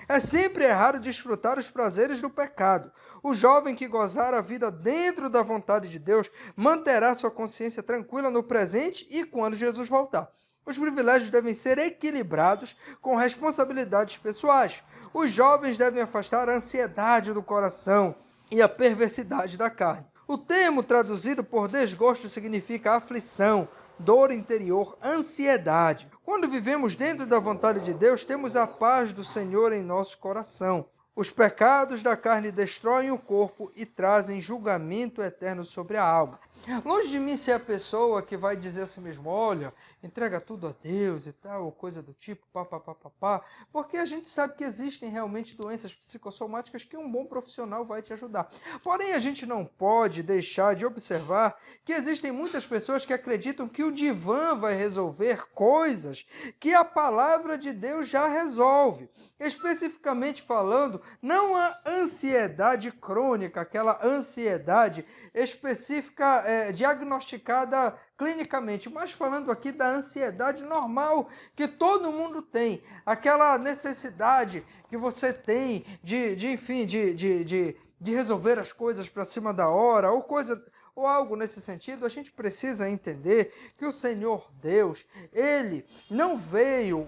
É sempre errado desfrutar os prazeres do pecado. O jovem que gozar a vida dentro da vontade de Deus manterá sua consciência tranquila no presente e quando Jesus voltar. Os privilégios devem ser equilibrados com responsabilidades pessoais. Os jovens devem afastar a ansiedade do coração e a perversidade da carne. O termo traduzido por desgosto significa aflição, dor interior, ansiedade. Quando vivemos dentro da vontade de Deus, temos a paz do Senhor em nosso coração. Os pecados da carne destroem o corpo e trazem julgamento eterno sobre a alma. Longe de mim ser a pessoa que vai dizer assim mesmo, olha, entrega tudo a Deus e tal, ou coisa do tipo, porque a gente sabe que existem realmente doenças psicossomáticas que um bom profissional vai te ajudar. Porém, a gente não pode deixar de observar que existem muitas pessoas que acreditam que o divã vai resolver coisas que a palavra de Deus já resolve. Especificamente falando, não a ansiedade crônica, aquela ansiedade específica, diagnosticada clinicamente, mas falando aqui da ansiedade normal que todo mundo tem, aquela necessidade que você tem de resolver as coisas para cima da hora, ou algo nesse sentido. A gente precisa entender que o Senhor Deus,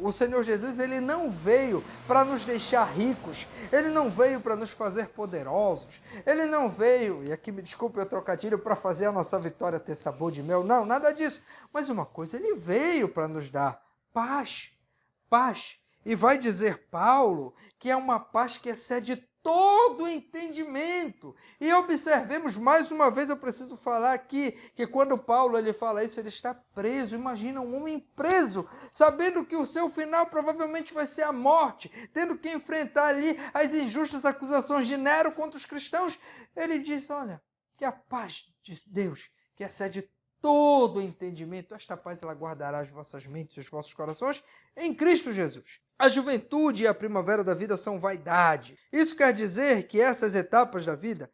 o Senhor Jesus, ele não veio para nos deixar ricos, ele não veio para nos fazer poderosos, ele não veio, e aqui me desculpe o trocadilho, para fazer a nossa vitória ter sabor de mel, não, nada disso. Mas uma coisa, ele veio para nos dar paz, paz. E vai dizer Paulo que é uma paz que excede todo entendimento. E observemos, mais uma vez eu preciso falar aqui, que quando Paulo ele fala isso, ele está preso. Imagina um homem preso, sabendo que o seu final provavelmente vai ser a morte, tendo que enfrentar ali as injustas acusações de Nero contra os cristãos. Ele diz, olha, que a paz de Deus, que excede todo entendimento, esta paz ela guardará as vossas mentes e os vossos corações em Cristo Jesus. A juventude e a primavera da vida são vaidade. Isso quer dizer que essas etapas da vida,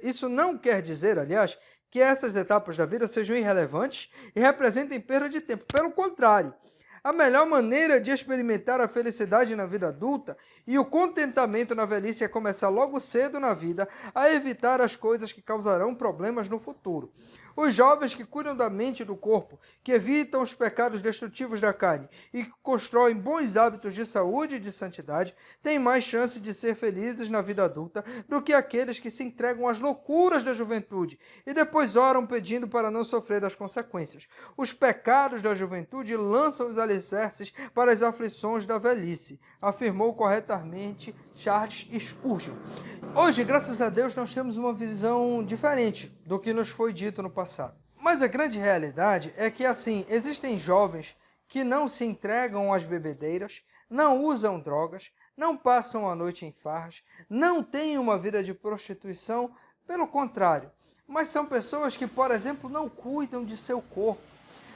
isso não quer dizer, aliás, que essas etapas da vida sejam irrelevantes e representem perda de tempo. Pelo contrário, a melhor maneira de experimentar a felicidade na vida adulta e o contentamento na velhice é começar logo cedo na vida a evitar as coisas que causarão problemas no futuro. Os jovens que cuidam da mente e do corpo, que evitam os pecados destrutivos da carne e que constroem bons hábitos de saúde e de santidade, têm mais chance de ser felizes na vida adulta do que aqueles que se entregam às loucuras da juventude e depois oram pedindo para não sofrer as consequências. Os pecados da juventude lançam os alicerces para as aflições da velhice, afirmou corretamente Charles Spurgeon. Hoje, graças a Deus, nós temos uma visão diferente do que nos foi dito no passado. Mas a grande realidade é que, assim, existem jovens que não se entregam às bebedeiras, não usam drogas, não passam a noite em farras, não têm uma vida de prostituição, pelo contrário. Mas são pessoas que, por exemplo, não cuidam de seu corpo.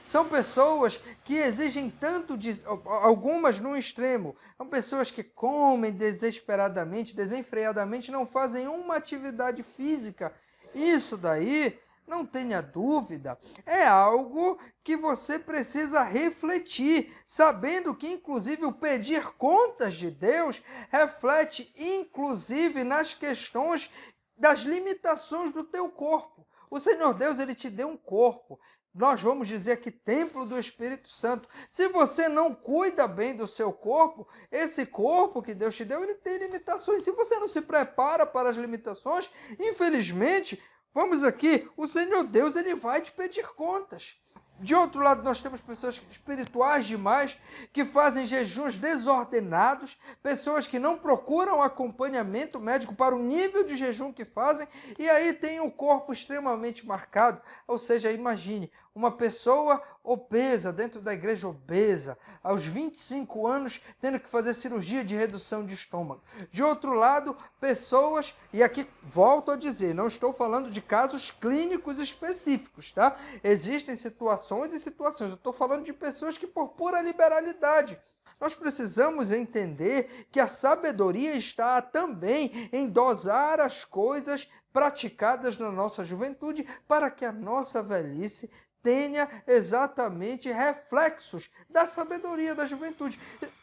São pessoas que exigem tanto, algumas no extremo, são pessoas que comem desesperadamente, desenfreadamente, não fazem uma atividade física. Isso daí, não tenha dúvida, é algo que você precisa refletir, sabendo que inclusive o pedir contas de Deus reflete inclusive nas questões das limitações do teu corpo. O Senhor Deus, ele te deu um corpo. Nós vamos dizer aqui, templo do Espírito Santo. Se você não cuida bem do seu corpo, esse corpo que Deus te deu, ele tem limitações. Se você não se prepara para as limitações, infelizmente, vamos aqui, o Senhor Deus, ele vai te pedir contas. De outro lado, nós temos pessoas espirituais demais, que fazem jejuns desordenados, pessoas que não procuram acompanhamento médico para o nível de jejum que fazem, e aí tem o corpo extremamente marcado. Ou seja, imagine, uma pessoa obesa, dentro da igreja obesa, aos 25 anos, tendo que fazer cirurgia de redução de estômago. De outro lado, pessoas, e aqui volto a dizer, não estou falando de casos clínicos específicos, tá? Existem situações e situações, eu estou falando de pessoas que por pura liberalidade. Nós precisamos entender que a sabedoria está também em dosar as coisas praticadas na nossa juventude para que a nossa velhice tenha exatamente reflexos da sabedoria da juventude.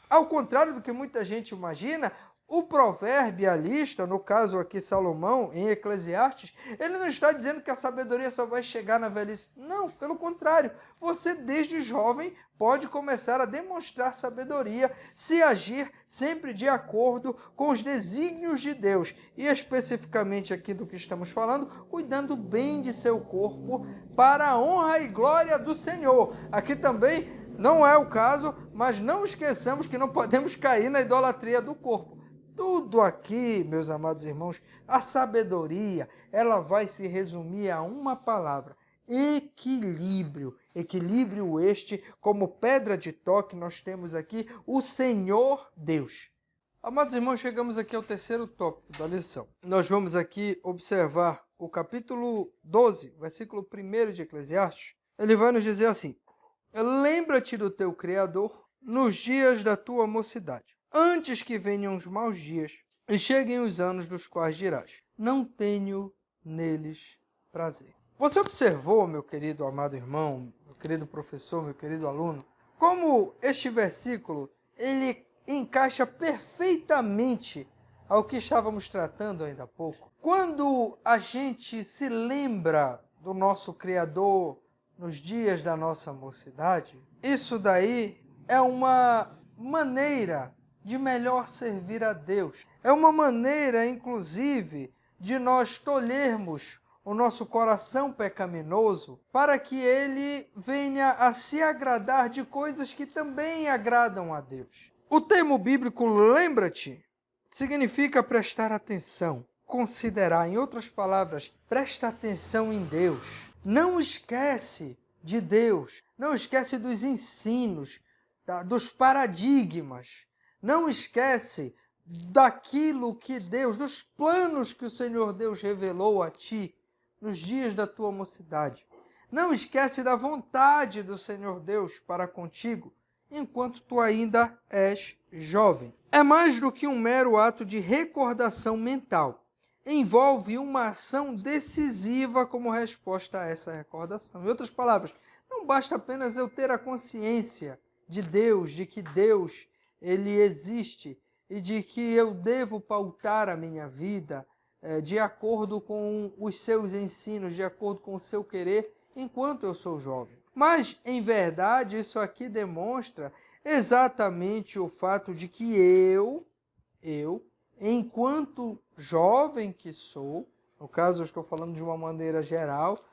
Ao contrário do que muita gente imagina, o proverbialista, no caso aqui Salomão, em Eclesiastes, ele não está dizendo que a sabedoria só vai chegar na velhice. Não, pelo contrário. Você, desde jovem, pode começar a demonstrar sabedoria, se agir sempre de acordo com os desígnios de Deus. E especificamente aqui do que estamos falando, cuidando bem de seu corpo para a honra e glória do Senhor. Aqui também não é o caso, mas não esqueçamos que não podemos cair na idolatria do corpo. Tudo aqui, meus amados irmãos, a sabedoria, ela vai se resumir a uma palavra: equilíbrio. Equilíbrio este, como pedra de toque, nós temos aqui o Senhor Deus. Amados irmãos, chegamos aqui ao terceiro tópico da lição. Nós vamos aqui observar o capítulo 12, versículo 1 de Eclesiastes. Ele vai nos dizer assim: lembra-te do teu Criador nos dias da tua mocidade, antes que venham os maus dias e cheguem os anos dos quais dirás: não tenho neles prazer. Você observou, meu querido amado irmão, meu querido professor, meu querido aluno, como este versículo ele encaixa perfeitamente ao que estávamos tratando ainda há pouco? Quando a gente se lembra do nosso Criador nos dias da nossa mocidade, isso daí é uma maneira de melhor servir a Deus. É uma maneira, inclusive, de nós tolhermos o nosso coração pecaminoso para que ele venha a se agradar de coisas que também agradam a Deus. O termo bíblico lembra-te significa prestar atenção, considerar, em outras palavras, presta atenção em Deus. Não esquece de Deus, não esquece dos ensinos, dos paradigmas, não esquece daquilo que Deus, dos planos que o Senhor Deus revelou a ti nos dias da tua mocidade. Não esquece da vontade do Senhor Deus para contigo, enquanto tu ainda és jovem. É mais do que um mero ato de recordação mental. Envolve uma ação decisiva como resposta a essa recordação. Em outras palavras, não basta apenas eu ter a consciência de Deus, de que Deus ele existe e de que eu devo pautar a minha vida de acordo com os seus ensinos, de acordo com o seu querer, enquanto eu sou jovem. Mas, em verdade, isso aqui demonstra exatamente o fato de que eu, enquanto jovem que sou, no caso eu estou falando de uma maneira geral,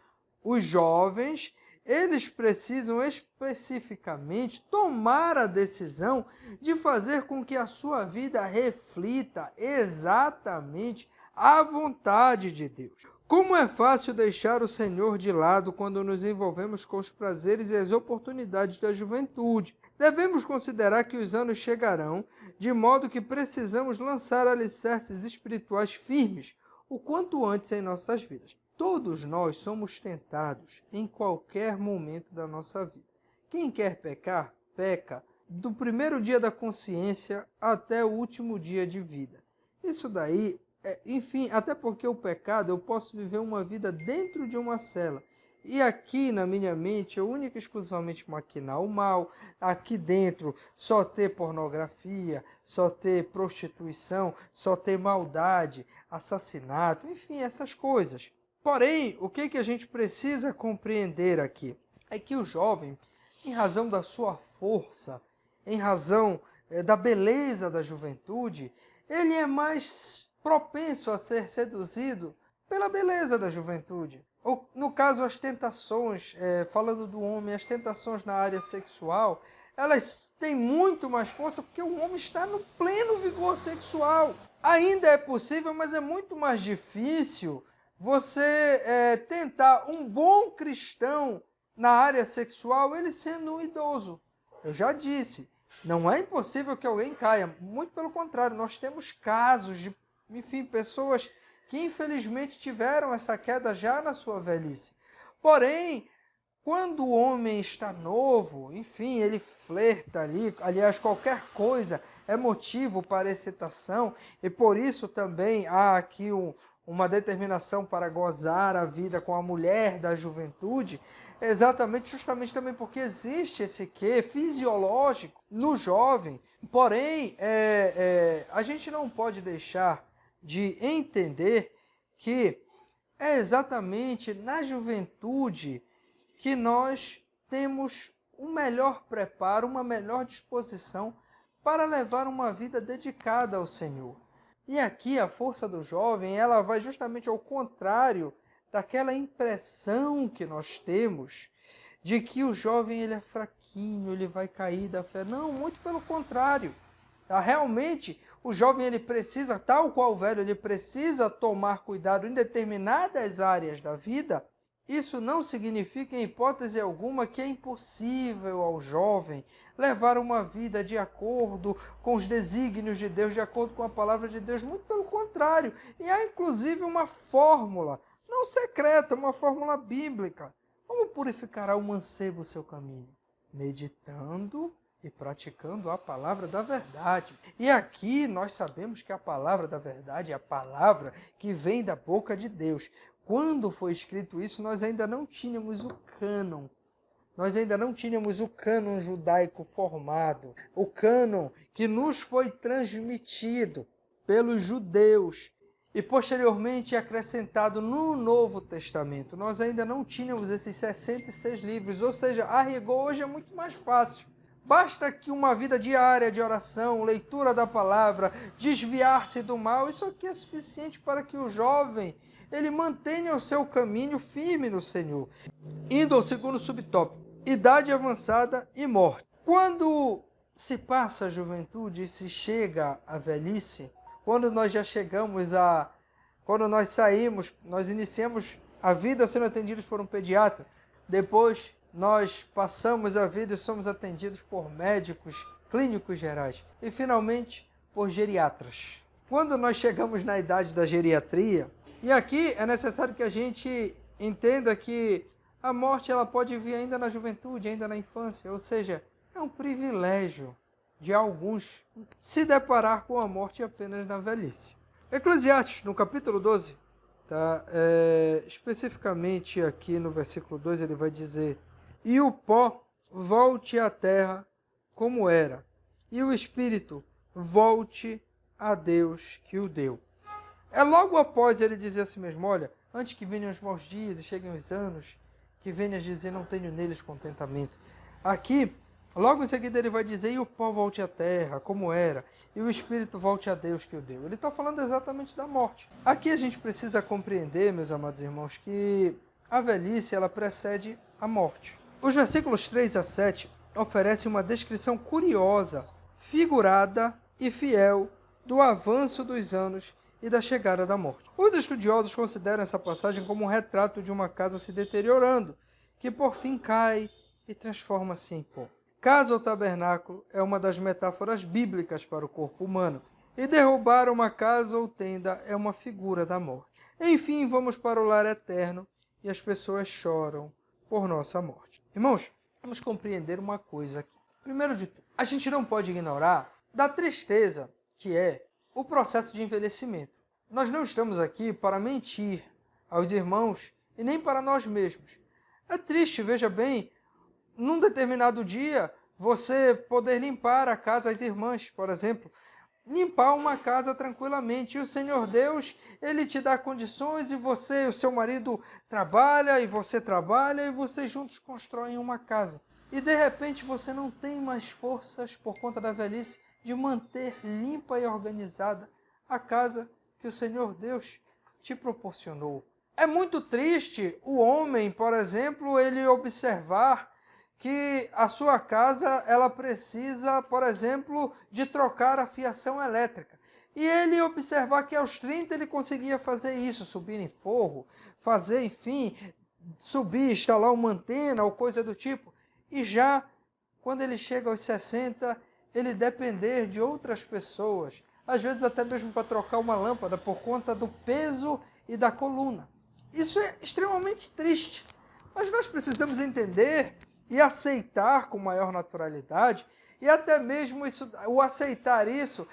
os jovens, eles precisam especificamente tomar a decisão de fazer com que a sua vida reflita exatamente a vontade de Deus. Como é fácil deixar o Senhor de lado quando nos envolvemos com os prazeres e as oportunidades da juventude. Devemos considerar que os anos chegarão, de modo que precisamos lançar alicerces espirituais firmes o quanto antes em nossas vidas. Todos nós somos tentados em qualquer momento da nossa vida. Quem quer pecar, peca do primeiro dia da consciência até o último dia de vida. Isso daí, enfim, até porque o pecado, eu posso viver uma vida dentro de uma cela. E aqui na minha mente, eu única e exclusivamente maquinar o mal, aqui dentro só ter pornografia, só ter prostituição, só ter maldade, assassinato, enfim, essas coisas. Porém, o que a gente precisa compreender aqui é que o jovem, em razão da sua força, em razão da beleza da juventude, ele é mais propenso a ser seduzido pela beleza da juventude. Ou, no caso, as tentações, falando do homem, as tentações na área sexual, elas têm muito mais força porque o homem está no pleno vigor sexual. Ainda é possível, mas é muito mais difícil você tentar um bom cristão na área sexual, ele sendo um idoso. Eu já disse, não é impossível que alguém caia. Muito pelo contrário, nós temos casos de, enfim, pessoas que infelizmente tiveram essa queda já na sua velhice. Porém, quando o homem está novo, enfim, ele flerta ali, aliás, qualquer coisa é motivo para excitação, e por isso também há aqui uma determinação para gozar a vida com a mulher da juventude, justamente também porque existe esse quê fisiológico no jovem. Porém, a gente não pode deixar de entender que é exatamente na juventude que nós temos um melhor preparo, uma melhor disposição para levar uma vida dedicada ao Senhor. E aqui a força do jovem, ela vai justamente ao contrário daquela impressão que nós temos de que o jovem ele é fraquinho, ele vai cair da fé. Não, muito pelo contrário. Realmente, o jovem ele precisa, tal qual o velho, ele precisa tomar cuidado em determinadas áreas da vida. Isso não significa, em hipótese alguma, que é impossível ao jovem levar uma vida de acordo com os desígnios de Deus, de acordo com a palavra de Deus. Muito pelo contrário. E há, inclusive, uma fórmula, não secreta, uma fórmula bíblica. Como purificará o mancebo o seu caminho? Meditando e praticando a palavra da verdade. E aqui nós sabemos que a palavra da verdade é a palavra que vem da boca de Deus. Quando foi escrito isso, nós ainda não tínhamos o cânon. Nós ainda não tínhamos o cânon judaico formado, o cânon que nos foi transmitido pelos judeus e posteriormente acrescentado no Novo Testamento. Nós ainda não tínhamos esses 66 livros, ou seja, a rigor hoje é muito mais fácil. Basta que uma vida diária de oração, leitura da palavra, desviar-se do mal, isso aqui é suficiente para que o jovem ele mantenha o seu caminho firme no Senhor. Indo ao segundo subtópico, idade avançada e morte. Quando se passa a juventude e se chega à velhice, quando nós já chegamos quando nós saímos, nós iniciamos a vida sendo atendidos por um pediatra, depois nós passamos a vida e somos atendidos por médicos clínicos gerais e finalmente por geriatras. Quando nós chegamos na idade da geriatria, e aqui é necessário que a gente entenda que a morte ela pode vir ainda na juventude, ainda na infância, ou seja, é um privilégio de alguns se deparar com a morte apenas na velhice. Eclesiastes, no capítulo 12, especificamente aqui no versículo 2, ele vai dizer: e o pó volte à terra como era, e o espírito volte a Deus que o deu. É logo após ele dizer assim mesmo: olha, antes que venham os maus dias e cheguem os anos, que venhas dizer, não tenho neles contentamento. Aqui, logo em seguida ele vai dizer, e o pó volte à terra, como era, e o espírito volte a Deus que o deu. Ele está falando exatamente da morte. Aqui a gente precisa compreender, meus amados irmãos, que a velhice, ela precede a morte. Os versículos 3 a 7 oferecem uma descrição curiosa, figurada e fiel do avanço dos anos e da chegada da morte. Os estudiosos consideram essa passagem como um retrato de uma casa se deteriorando, que por fim cai e transforma-se em pó. Casa ou tabernáculo é uma das metáforas bíblicas para o corpo humano, e derrubar uma casa ou tenda é uma figura da morte. Enfim, vamos para o lar eterno e as pessoas choram por nossa morte. Irmãos, vamos compreender uma coisa aqui. Primeiro de tudo, a gente não pode ignorar da tristeza que é o processo de envelhecimento. Nós não estamos aqui para mentir aos irmãos e nem para nós mesmos. É triste, veja bem, num determinado dia, você poder limpar a casa, as irmãs, por exemplo, limpar uma casa tranquilamente. E o Senhor Deus, Ele te dá condições e você e o seu marido trabalha e vocês juntos constroem uma casa. E de repente você não tem mais forças por conta da velhice de manter limpa e organizada a casa que o Senhor Deus te proporcionou. É muito triste o homem, por exemplo, ele observar que a sua casa ela precisa, por exemplo, de trocar a fiação elétrica. E ele observar que aos 30 ele conseguia fazer isso, subir em forro, fazer, enfim, subir, instalar uma antena ou coisa do tipo. E já, quando ele chega aos 60, ele depender de outras pessoas, às vezes até mesmo para trocar uma lâmpada por conta do peso e da coluna. Isso é extremamente triste, mas nós precisamos entender e aceitar com maior naturalidade, e até mesmo o aceitar isso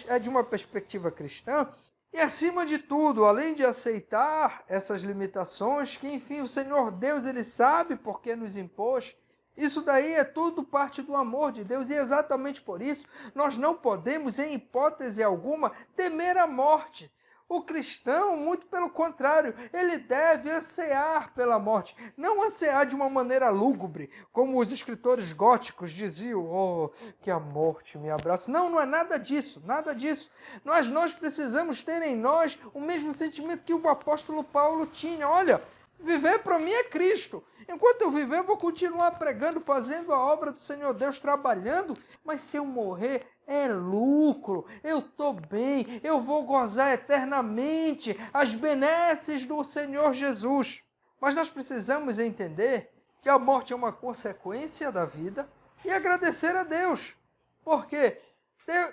é de uma perspectiva cristã, e acima de tudo, além de aceitar essas limitações, que enfim o Senhor Deus Ele sabe por que nos impôs, isso daí é tudo parte do amor de Deus, e exatamente por isso nós não podemos, em hipótese alguma, temer a morte. O cristão, muito pelo contrário, ele deve ansiar pela morte. Não ansiar de uma maneira lúgubre, como os escritores góticos diziam, oh, que a morte me abraça. Não, não é nada disso, nada disso. Nós precisamos ter em nós o mesmo sentimento que o apóstolo Paulo tinha. Olha, viver para mim é Cristo. Enquanto eu viver, eu vou continuar pregando, fazendo a obra do Senhor Deus, trabalhando, mas se eu morrer, é lucro, eu estou bem, eu vou gozar eternamente as benesses do Senhor Jesus. Mas nós precisamos entender que a morte é uma consequência da vida e agradecer a Deus. Por quê?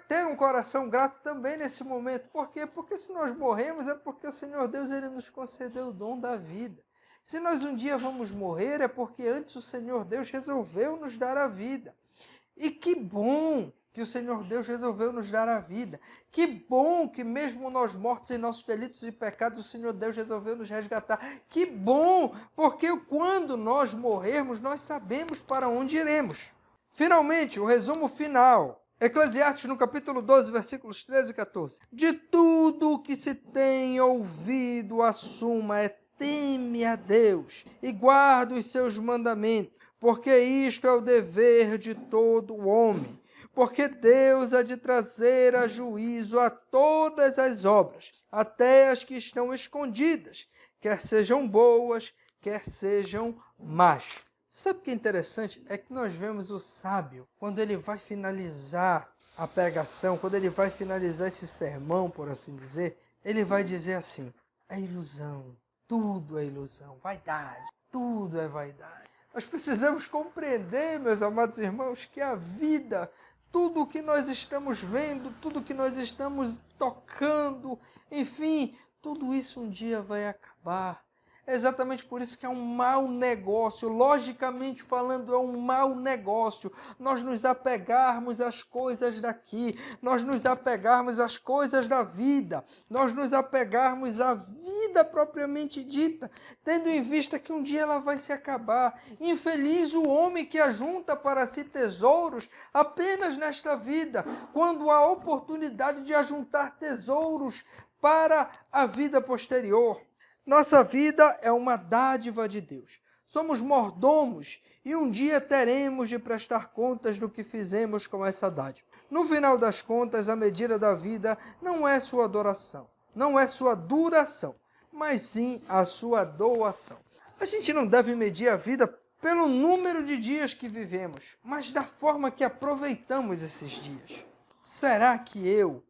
Ter um coração grato também nesse momento. Por quê? Porque se nós morremos é porque o Senhor Deus Ele nos concedeu o dom da vida. Se nós um dia vamos morrer é porque antes o Senhor Deus resolveu nos dar a vida. E que bom que o Senhor Deus resolveu nos dar a vida. Que bom que mesmo nós mortos em nossos delitos e pecados, o Senhor Deus resolveu nos resgatar. Que bom, porque quando nós morrermos, nós sabemos para onde iremos. Finalmente, o resumo final. Eclesiastes no capítulo 12, versículos 13 e 14. De tudo o que se tem ouvido, a suma é: teme a Deus e guarda os seus mandamentos, porque isto é o dever de todo homem. Porque Deus há de trazer a juízo a todas as obras, até as que estão escondidas, quer sejam boas, quer sejam más. Sabe o que é interessante? É que nós vemos o sábio, quando ele vai finalizar a pregação, quando ele vai finalizar esse sermão, por assim dizer, ele vai dizer assim: é ilusão, tudo é ilusão, vaidade, tudo é vaidade. Nós precisamos compreender, meus amados irmãos, que a vida, tudo o que nós estamos vendo, tudo o que nós estamos tocando, enfim, tudo isso um dia vai acabar. É exatamente por isso que é um mau negócio, logicamente falando, é um mau negócio nós nos apegarmos às coisas daqui, nós nos apegarmos às coisas da vida, nós nos apegarmos à vida propriamente dita, tendo em vista que um dia ela vai se acabar. Infeliz o homem que ajunta para si tesouros apenas nesta vida, quando há oportunidade de ajuntar tesouros para a vida posterior. Nossa vida é uma dádiva de Deus. Somos mordomos e um dia teremos de prestar contas do que fizemos com essa dádiva. No final das contas, a medida da vida não é sua adoração, não é sua duração, mas sim a sua doação. A gente não deve medir a vida pelo número de dias que vivemos, mas da forma que aproveitamos esses dias. Será que eu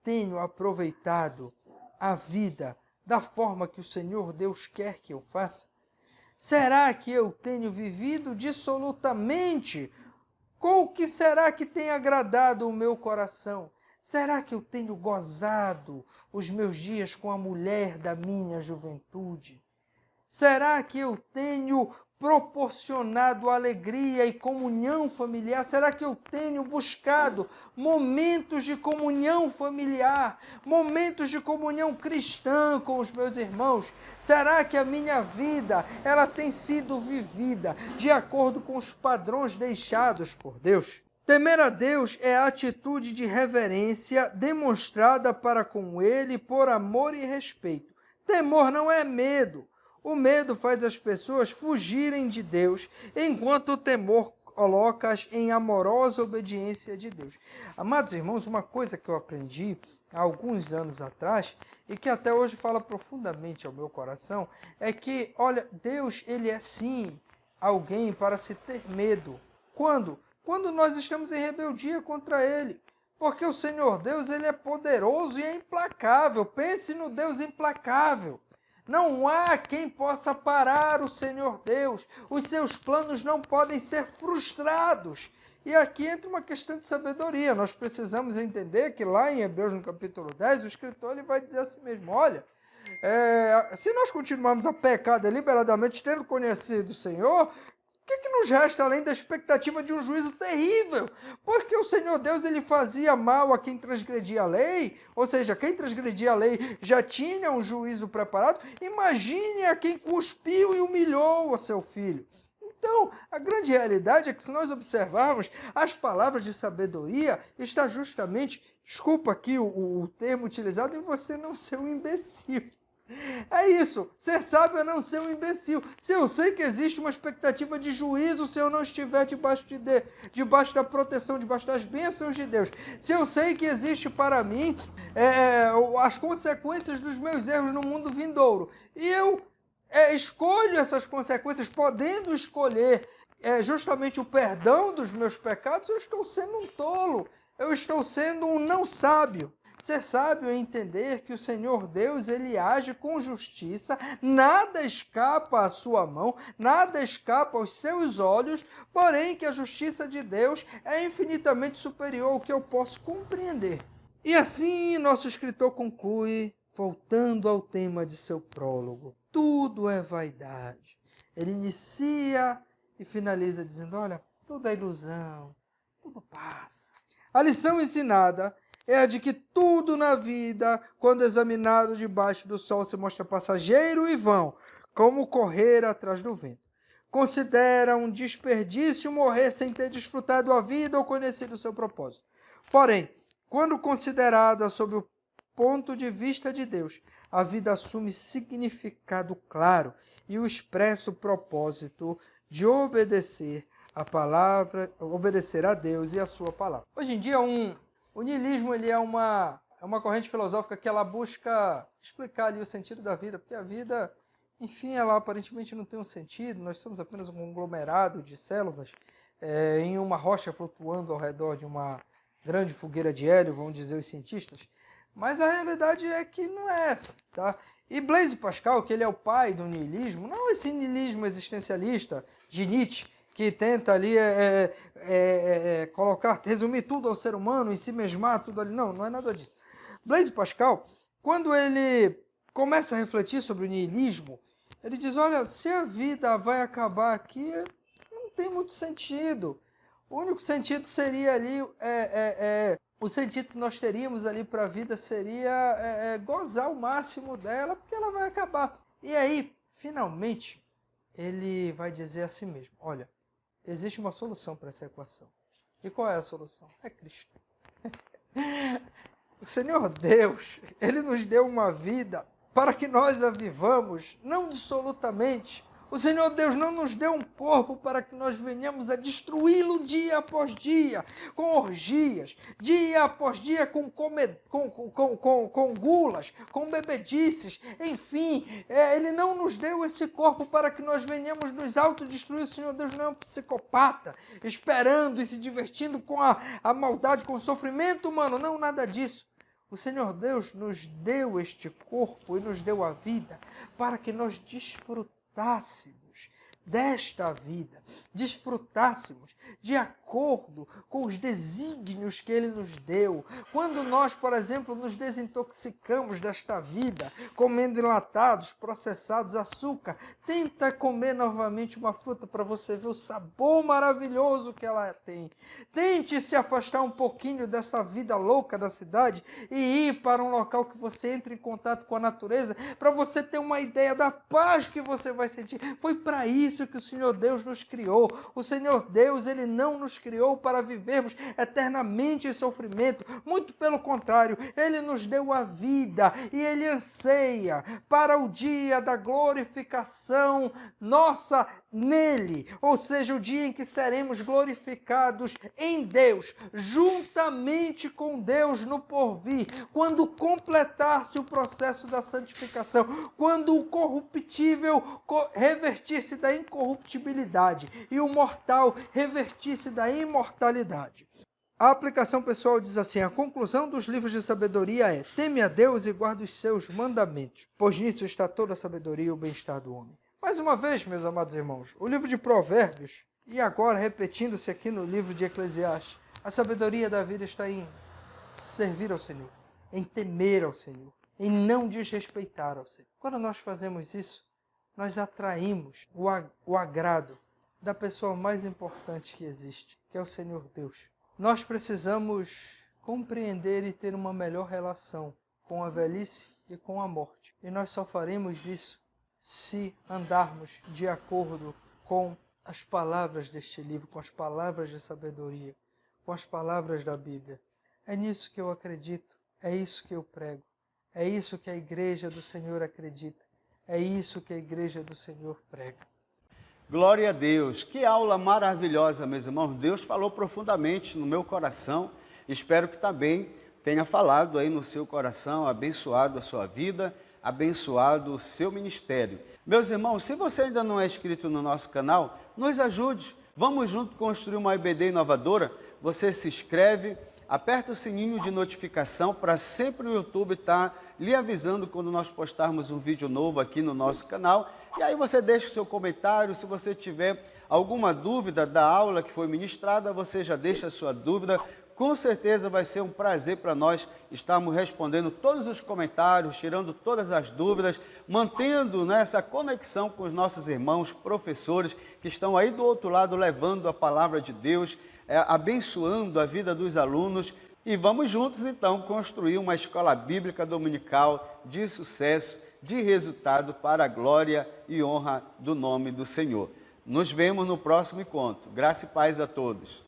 tenho aproveitado a vida da forma que o Senhor Deus quer que eu faça? Será que eu tenho vivido dissolutamente com o que será que tem agradado o meu coração? Será que eu tenho gozado os meus dias com a mulher da minha juventude? Será que eu tenho proporcionado alegria e comunhão familiar? Será que eu tenho buscado momentos de comunhão familiar, momentos de comunhão cristã com os meus irmãos? Será que a minha vida ela tem sido vivida de acordo com os padrões deixados por Deus? Temer a Deus é a atitude de reverência demonstrada para com Ele por amor e respeito. Temor não é medo. O medo faz as pessoas fugirem de Deus, enquanto o temor coloca-as em amorosa obediência de Deus. Amados irmãos, uma coisa que eu aprendi há alguns anos atrás, e que até hoje fala profundamente ao meu coração, é que, olha, Deus, Ele é sim alguém para se ter medo. Quando? Quando nós estamos em rebeldia contra Ele. Porque o Senhor Deus, Ele é poderoso e é implacável. Pense no Deus implacável. Não há quem possa parar o Senhor Deus. Os seus planos não podem ser frustrados. E aqui entra uma questão de sabedoria. Nós precisamos entender que lá em Hebreus, no capítulo 10, o escritor ele vai dizer assim mesmo: olha, se nós continuarmos a pecar deliberadamente, tendo conhecido o Senhor, o que nos resta além da expectativa de um juízo terrível? Porque o Senhor Deus ele fazia mal a quem transgredia a lei, ou seja, quem transgredia a lei já tinha um juízo preparado. Imagine a quem cuspiu e humilhou a seu filho. Então, a grande realidade é que se nós observarmos as palavras de sabedoria, está justamente, desculpa aqui o termo utilizado, em você não ser um imbecil. É isso, ser sábio é não ser um imbecil. Se eu sei que existe uma expectativa de juízo se eu não estiver debaixo da proteção, debaixo das bênçãos de Deus, se eu sei que existe para mim as consequências dos meus erros no mundo vindouro, e eu escolho essas consequências, podendo escolher justamente o perdão dos meus pecados, eu estou sendo um tolo, eu estou sendo um não sábio. Ser sábio é entender que o Senhor Deus, Ele age com justiça, nada escapa à sua mão, nada escapa aos seus olhos, porém que a justiça de Deus é infinitamente superior ao que eu posso compreender. E assim nosso escritor conclui, voltando ao tema de seu prólogo: tudo é vaidade. Ele inicia e finaliza dizendo: olha, tudo é ilusão, tudo passa. A lição ensinada é a de que tudo na vida, quando examinado debaixo do sol, se mostra passageiro e vão, como correr atrás do vento. Considera um desperdício morrer sem ter desfrutado a vida ou conhecido o seu propósito. Porém, quando considerada sob o ponto de vista de Deus, a vida assume significado claro e o expresso propósito de obedecer a palavra, obedecer a Deus e a sua palavra. Hoje em dia, o niilismo ele é uma corrente filosófica que ela busca explicar ali o sentido da vida, porque a vida, enfim, ela aparentemente não tem um sentido, nós somos apenas um conglomerado de células em uma rocha flutuando ao redor de uma grande fogueira de hélio, vão dizer os cientistas, mas a realidade é que não é essa, tá? E Blaise Pascal, que ele é o pai do niilismo, não esse niilismo existencialista de Nietzsche, que tenta ali resumir tudo ao ser humano, em si mesmar tudo ali. Não, não é nada disso. Blaise Pascal, quando ele começa a refletir sobre o niilismo, ele diz, olha, se a vida vai acabar aqui, não tem muito sentido. O único sentido seria ali, o sentido que nós teríamos ali para a vida seria gozar o máximo dela, porque ela vai acabar. E aí, finalmente, ele vai dizer a si mesmo, olha, existe uma solução para essa equação. E qual é a solução? É Cristo. O Senhor Deus, Ele nos deu uma vida para que nós a vivamos, não dissolutamente. O Senhor Deus não nos deu um corpo para que nós venhamos a destruí-lo dia após dia, com orgias, dia após dia com gulas, com bebedices, enfim. Ele não nos deu esse corpo para que nós venhamos nos autodestruir. O Senhor Deus não é um psicopata, esperando e se divertindo com a maldade, com o sofrimento humano. Não, nada disso. O Senhor Deus nos deu este corpo e nos deu a vida para que nós desfrutássemos desta vida, desfrutássemos de acordo com os desígnios que Ele nos deu. Quando nós, por exemplo, nos desintoxicamos desta vida, comendo enlatados, processados, açúcar, tenta comer novamente uma fruta para você ver o sabor maravilhoso que ela tem. Tente se afastar um pouquinho dessa vida louca da cidade e ir para um local que você entre em contato com a natureza, para você ter uma ideia da paz que você vai sentir. Foi para isso que o Senhor Deus nos criou. O Senhor Deus, Ele não nos criou para vivermos eternamente em sofrimento. Muito pelo contrário, Ele nos deu a vida e Ele anseia para o dia da glorificação nossa nele. Ou seja, o dia em que seremos glorificados em Deus, juntamente com Deus no porvir, quando completar-se o processo da santificação, quando o corruptível revertir-se da incorruptibilidade e o mortal revertir-se da imortalidade. A aplicação pessoal diz assim, a conclusão dos livros de sabedoria é, teme a Deus e guarda os seus mandamentos, pois nisso está toda a sabedoria e o bem-estar do homem. Mais uma vez, meus amados irmãos, o livro de Provérbios, e agora repetindo-se aqui no livro de Eclesiastes, a sabedoria da vida está em servir ao Senhor, em temer ao Senhor, em não desrespeitar ao Senhor. Quando nós fazemos isso, nós atraímos o agrado da pessoa mais importante que existe, que é o Senhor Deus. Nós precisamos compreender e ter uma melhor relação com a velhice e com a morte. E nós só faremos isso se andarmos de acordo com as palavras deste livro, com as palavras de sabedoria, com as palavras da Bíblia. É nisso que eu acredito, é isso que eu prego, é isso que a Igreja do Senhor acredita, é isso que a Igreja do Senhor prega. Glória a Deus, que aula maravilhosa, meus irmãos. Deus falou profundamente no meu coração, espero que também tenha falado aí no seu coração, abençoado a sua vida, abençoado o seu ministério. Meus irmãos, se você ainda não é inscrito no nosso canal, nos ajude, vamos junto construir uma IBD inovadora. Você se inscreve, aperta o sininho de notificação para sempre o YouTube estar lhe avisando quando nós postarmos um vídeo novo aqui no nosso canal. E aí você deixa o seu comentário, se você tiver alguma dúvida da aula que foi ministrada, você já deixa a sua dúvida, com certeza vai ser um prazer para nós estarmos respondendo todos os comentários, tirando todas as dúvidas, mantendo, né, essa conexão com os nossos irmãos professores que estão aí do outro lado levando a palavra de Deus, abençoando a vida dos alunos. E vamos juntos então construir uma escola bíblica dominical de sucesso, de resultado para a glória e honra do nome do Senhor. Nos vemos no próximo encontro. Graça e paz a todos.